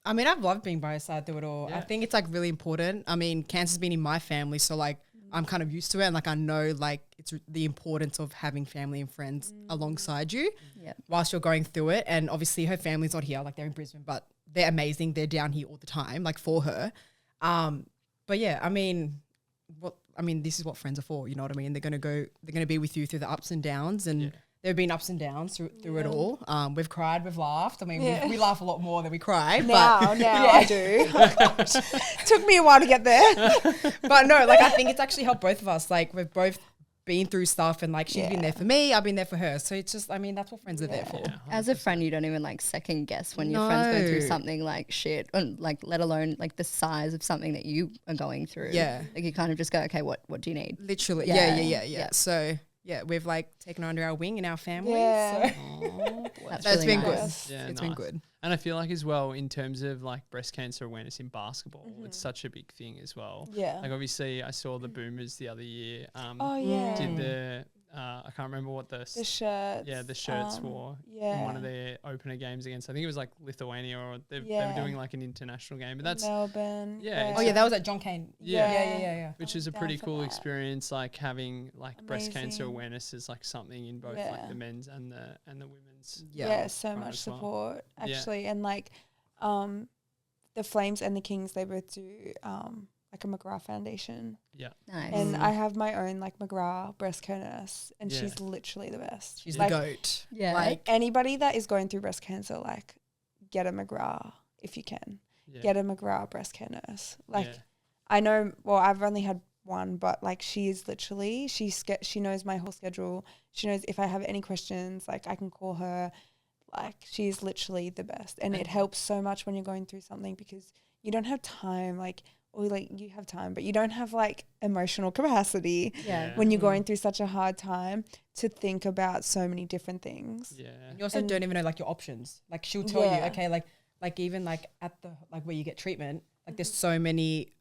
I mean, I've loved being by her side through it all.
Yeah.
I think it's like really important. I mean, cancer's been in my family, so like I'm kind of used to it, and like I know like it's the importance of having family and friends alongside you whilst you're going through it. And obviously, her family's not here; like they're in Brisbane, but they're amazing. They're down here all the time, like for her. But yeah, I mean, this is what friends are for. You know what I mean? They're gonna be with you through the ups and downs, and there have been ups and downs through it all. We've cried, we've laughed. I mean, we laugh a lot more than we cry.
Now I do. Took me a while to get there.
But no, like I think it's actually helped both of us. Like we've both been through stuff, and like she's been there for me, I've been there for her. So it's just, I mean, that's what friends are there for.
As a friend, you don't even like second guess when your friend's going through
No.
something like shit, and like let alone like the size of something that you are going through.
Yeah.
Like you kind of just go, okay, what do you need?
Literally.
Yeah.
Yeah. So yeah, we've like taken her under our wing in our family.
Yeah.
So
That's
that's
really
been
nice.
good.
Yeah,
It's been
nice.
good.
And I feel like as well, in terms of like breast cancer awareness in basketball, it's such a big thing as well.
Yeah.
Like obviously I saw the Boomers the other year.
Oh, yeah.
Did the, I can't remember what the
shirts.
Yeah, the shirts wore in one of their opener games against, I think it was like Lithuania, or they were doing like an international game. But that's,
Melbourne.
Yeah,
Oh yeah, that was at John Cain.
Yeah.
Yeah.
which is a
down
pretty
for
cool
that.
experience, like having like breast cancer
Amazing.
awareness is like something in both like the men's and the women's.
Yeah, so
front
much
as well.
support
Yeah.
actually. And like the Flames and the Kings, they both do like a McGrath Foundation.
Yeah.
Nice.
And I have my own like McGrath breast care nurse, and
Yeah.
she's literally the best.
She's
like,
the goat.
Yeah.
Like
anybody that is going through breast cancer, like get a McGrath if you can.
Yeah.
Get a McGrath breast care nurse. Like
Yeah.
I know, well, I've only had one, but like she is literally, she knows my whole schedule. She knows if I have any questions, like I can call her. Like, she's literally the best. And it helps so much when you're going through something because you don't have time, like, or like you have time, but you don't have like emotional capacity when you're going through such a hard time to think about so many different things.
Yeah.
And you also don't even know like your options. Like she'll tell you, okay, like even like at the like where you get treatment, like there's so many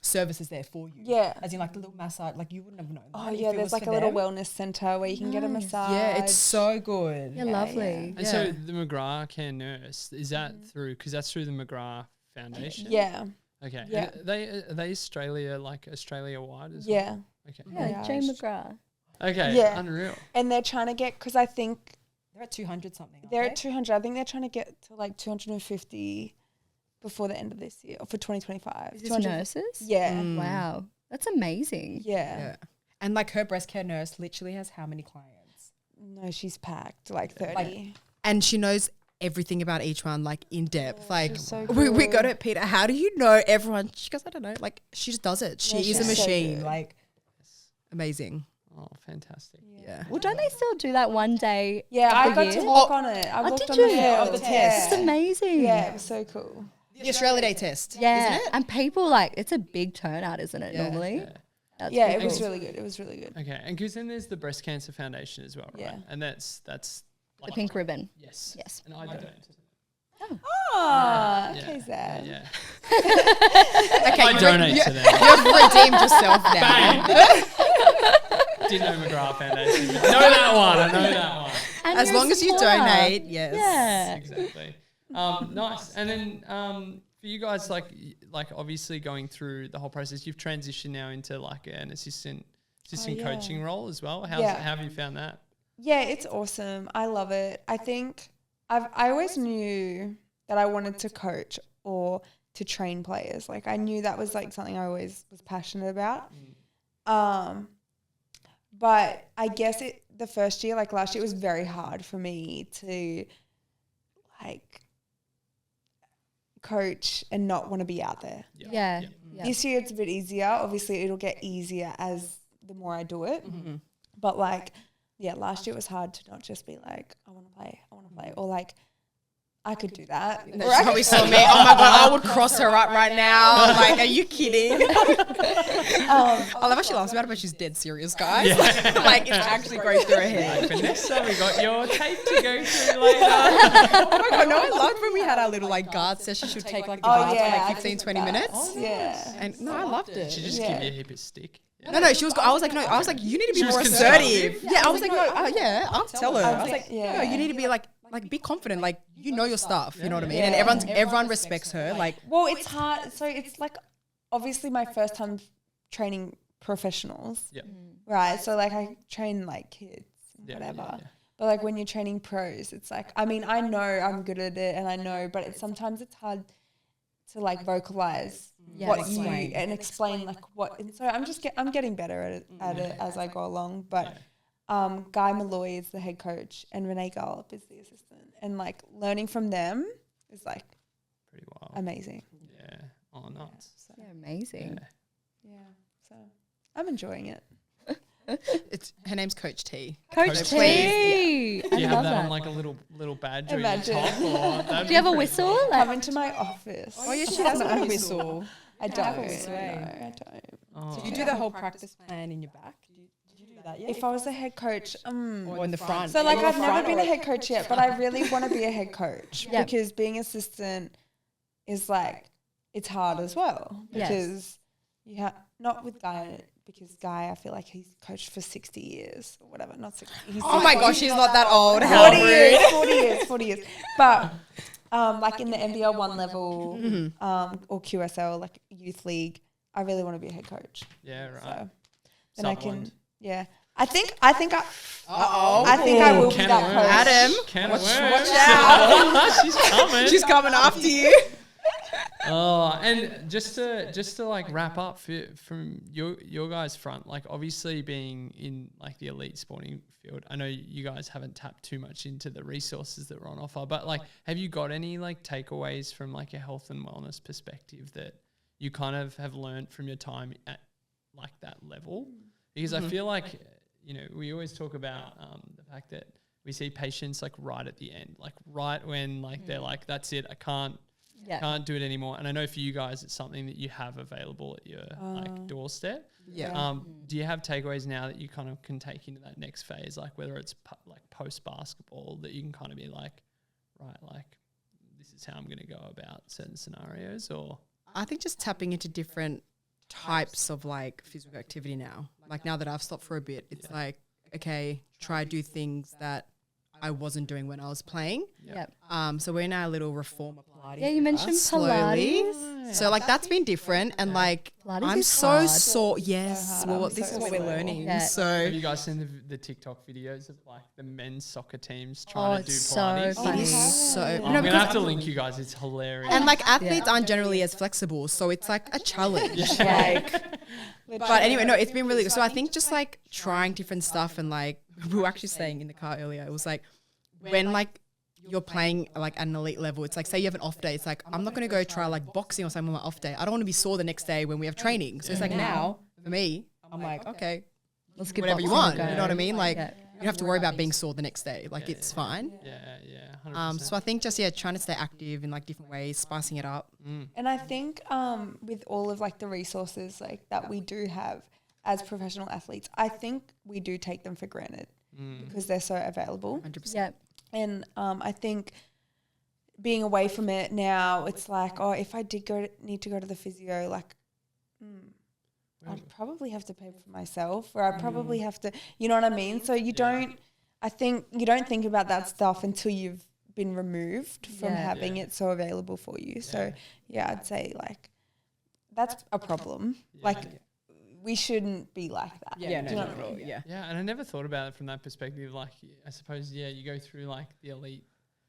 services there for you.
Yeah.
As in like the little massage, like you wouldn't have known.
Oh yeah, there's like a little wellness center where you can get a massage.
Yeah, it's so good.
Yeah, lovely.
And so the McGrath Care Nurse, is that through, because that's through the McGrath Foundation?
Yeah.
Okay.
Yeah.
And are they Australia, like Australia-wide as
Yeah.
well? Okay.
Yeah, Jane McGrath.
Okay,
Yeah.
unreal.
And they're trying to get, because I think
They're at 200 something.
they're at 200. I think they're trying to get to like 250 before the end of this year, or for 2025.
Is this nurses?
Yeah.
Wow. That's amazing.
Yeah.
And like her breast care nurse literally has how many clients?
No, she's packed, like 30.
And she knows everything about each one, like in depth. Like
so
we got
cool.
it, Peter. How do you know everyone? She goes, I don't know. Like she just does it. She
Yeah,
is a
she's so
machine.
good.
Like amazing.
Oh, fantastic.
Yeah.
Well, don't they still do that one day?
Yeah, I
of
got
the
to
year?
walk on it. I walked
did
on
you?
the
Yeah,
of the
test.
It's amazing.
Yeah, it was so cool.
The Australia Day test.
Yeah.
Isn't it?
And people like, it's a big turnout, isn't it,
Yeah.
normally?
Yeah.
That's
Yeah,
pretty
it was
cool.
really good. It was really good.
Okay, and because then there's the Breast Cancer Foundation as well, right?
Yeah.
And that's
The
like,
pink ribbon.
Yes.
Yes.
And I donate to them.
Oh,
Yeah.
okay, Zab.
Yeah.
Okay,
I donate to them.
You've redeemed yourself now.
Didn't know McGrath Foundation. Know that one. I know that one.
And
As
you're a
long as you
supporter.
donate, yes.
Yeah.
Exactly. Nice. And then for you guys, like obviously going through the whole process, you've transitioned now into like an assistant coaching role as well. How have you found that?
Yeah, it's awesome. I love it. I think I always knew that I wanted to coach or to train players. Like I knew that was like something I always was passionate about. But I guess the first year, like last year, it was very hard for me to like coach and not want to be out there.
Yeah. Yeah.
This year it's a bit easier. Obviously it'll get easier as the more I do it. But like, yeah, last year it was hard to not just be like, I want to play, or like, I could do that.
No, she probably saw me. Oh my god, I would cross her up right now. Like, are you kidding? I love how she laughs about it, but she's dead serious, guys. Like, it's actually going through her head.
Vanessa, we got your tape to go through later.
Oh my god, no, I loved when we had our little like guard session. She would take like the guards for like 15, 20 minutes.
Yeah.
And no, I loved it.
She just give you a hip of stick.
No, she was. I was like, no, I was like, you need to be
She was
more
constructive.
assertive. Yeah, I was like, no, yeah, I'll tell her. I was like,
yeah.
no, you need to be like be confident. Like, you know your stuff. You know what I mean? And everyone respects her. Like,
Well, it's hard. So it's like obviously my first time training professionals.
Yeah.
Right. So like I train like kids and
Yeah,
whatever.
yeah.
But like when you're training pros, it's like, I mean, I know I'm good at it and I know, but sometimes it's hard to like vocalize what
explain.
you and explain like what. And so I'm getting better at it as I go along. But Guy Malloy is the head coach and Renee Gallup is the assistant, and like learning from them is like
Pretty wild.
amazing.
Yeah. Oh, nuts.
So,
Yeah, amazing.
yeah. So I'm enjoying it.
it's her name's Coach T.
Coach T. I
Do you have
love
that
that.
on like a little badge or your
Imagine.
top? Or that'd
Do you have
be
a
pretty
whistle?
cool.
Like,
Come into my office.
Oh yeah, she has a whistle.
I don't.
have a
No,
whistle.
I don't.
Oh.
Did you do the whole practice plan in your back? Did you do that yet?
If I was a head coach,
Or in the front?
so like
Or
I've
front
never been
or-
a head coach yet, but I really want to be a head coach
Yeah.
because being assistant is like it's hard as well
Yes.
because you have not with Guy because Guy I feel like he's coached for 60 years or whatever, not 60. He's
Oh my
60.
gosh, she's not that old. How
40
rude.
years, 40 years. But like in the NBL 1 level or QSL, like youth league, I really want to be a head coach.
Yeah, right.
So then I
Someone.
can, yeah. I think I will be
Can
that
of
coach.
worms.
Adam,
Can
watch-
of worms.
watch out.
She's coming.
She's coming after you.
Oh, and just to like wrap up from your guys' front, like obviously being in like the elite sporting field, I know you guys haven't tapped too much into the resources that were on offer, but like, have you got any like takeaways from like a health and wellness perspective that you kind of have learned from your time at like that level? Because I feel like, you know, we always talk about the fact that we see patients like right at the end, like right when like they're like, that's it, I can't do it anymore. And I know for you guys, it's something that you have available at your like doorstep.
Yeah.
Do you have takeaways now that you kind of can take into that next phase, like whether it's like post basketball, that you can kind of be like, right, like this is how I'm going to go about certain scenarios? Or
I think just tapping into different types of like physical activity now. Like now that I've stopped for a bit, it's like, okay, try do things that I wasn't doing when I was playing.
Yep.
So we're in our little reformer Pilates.
Yeah, you mentioned Pilates.
So like that's been different, and like
Pilates
I'm
is
so
hard.
sore. Yes, well, this is what we're learning.
Yeah.
So
have you guys seen the TikTok videos of like the men's soccer teams trying to do
it's
Pilates?
so funny.
so
I'm going to have to link you guys. It's hilarious.
and like athletes aren't generally as flexible, so it's like a challenge. Like, but anyway, no, it's been really good. So I think just like trying different stuff, and like we were actually saying in the car earlier, it was like when like you're playing like at an elite level, it's like say you have an off day, it's like I'm not going to go try like boxing or something on my off day. I don't want to be sore the next day when we have training. So it's like now for me, I'm like, okay,
Let's get
whatever you
boxing
want.
going.
You know what I mean? Like
Yeah.
you don't have to worry about being sore the next day. Like it's fine.
Yeah, 100%.
So I think just trying to stay active in like different ways, spicing it up.
And I think with all of like the resources like that we do have as professional athletes, I think we do take them for granted because they're so available.
100%.
Yeah.
And I think being away from it now, it's like, oh, if I did need to go to the physio, like I'd probably have to pay for myself, or I'd probably have to, you know what I mean? So you don't think about that stuff until you've been removed from having it so available for you. So yeah, I'd say like that's a problem. Like we shouldn't be like that.
Yeah,
Do you know
no,
what I
not at all.
mean?
Yeah.
Yeah, and I never thought about it from that perspective. Like, I suppose, you go through like the elite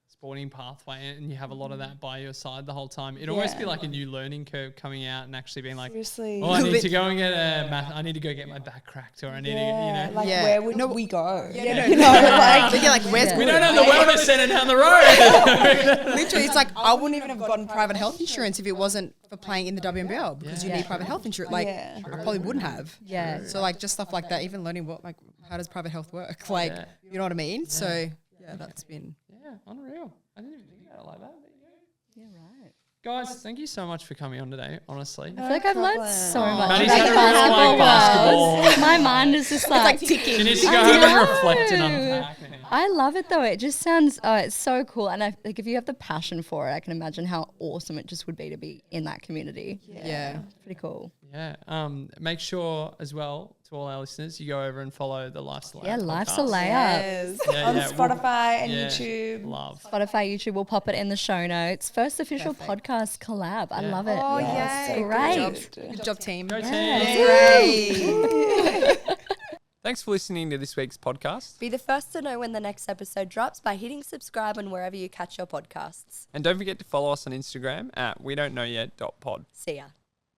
sporting pathway and you have a lot of that by your side the whole time. It'd almost be like a new learning curve coming out and actually being like,
Seriously.
oh, I need to go and get I need to go get my back cracked, or I need to, you know.
Like where would we go?
Where's
We don't have the wellness center down the road.
Literally, it's like I wouldn't even have gotten private health insurance if it wasn't for playing in the WNBL because you need private health insurance. Like I probably wouldn't have.
Yeah.
So like just stuff like that, even learning how does private health work? Like you know what I mean? So yeah, that's been
Unreal. I didn't even think about it like that.
Yeah, right.
Guys, thank you so much for coming on today, honestly.
I feel like I've learned so much
Maddie's
about
had
the
a real, like,
basketball world.
basketball.
My mind is just like
ticking.
She needs to go home and reflect and unpack.
I love it though. It just sounds it's so cool. And like if you have the passion for it, I can imagine how awesome it just would be to be in that community.
Yeah.
Pretty cool.
Yeah. Make sure as well to all our listeners, you go over and follow the Life's a Layup.
Yeah, Life's a
podcast.
Layup.
Yes. On Spotify and YouTube.
Love.
Spotify, YouTube, we'll pop it in the show notes. First official podcast collab. I love it.
Oh,
Yes.
yeah.
Great.
Good job, team.
Go team.
Great.
Thanks for listening to this week's podcast.
Be the first to know when the next episode drops by hitting subscribe on wherever you catch your podcasts.
And don't forget to follow us on Instagram at wedon'tknowyet.pod.
See ya.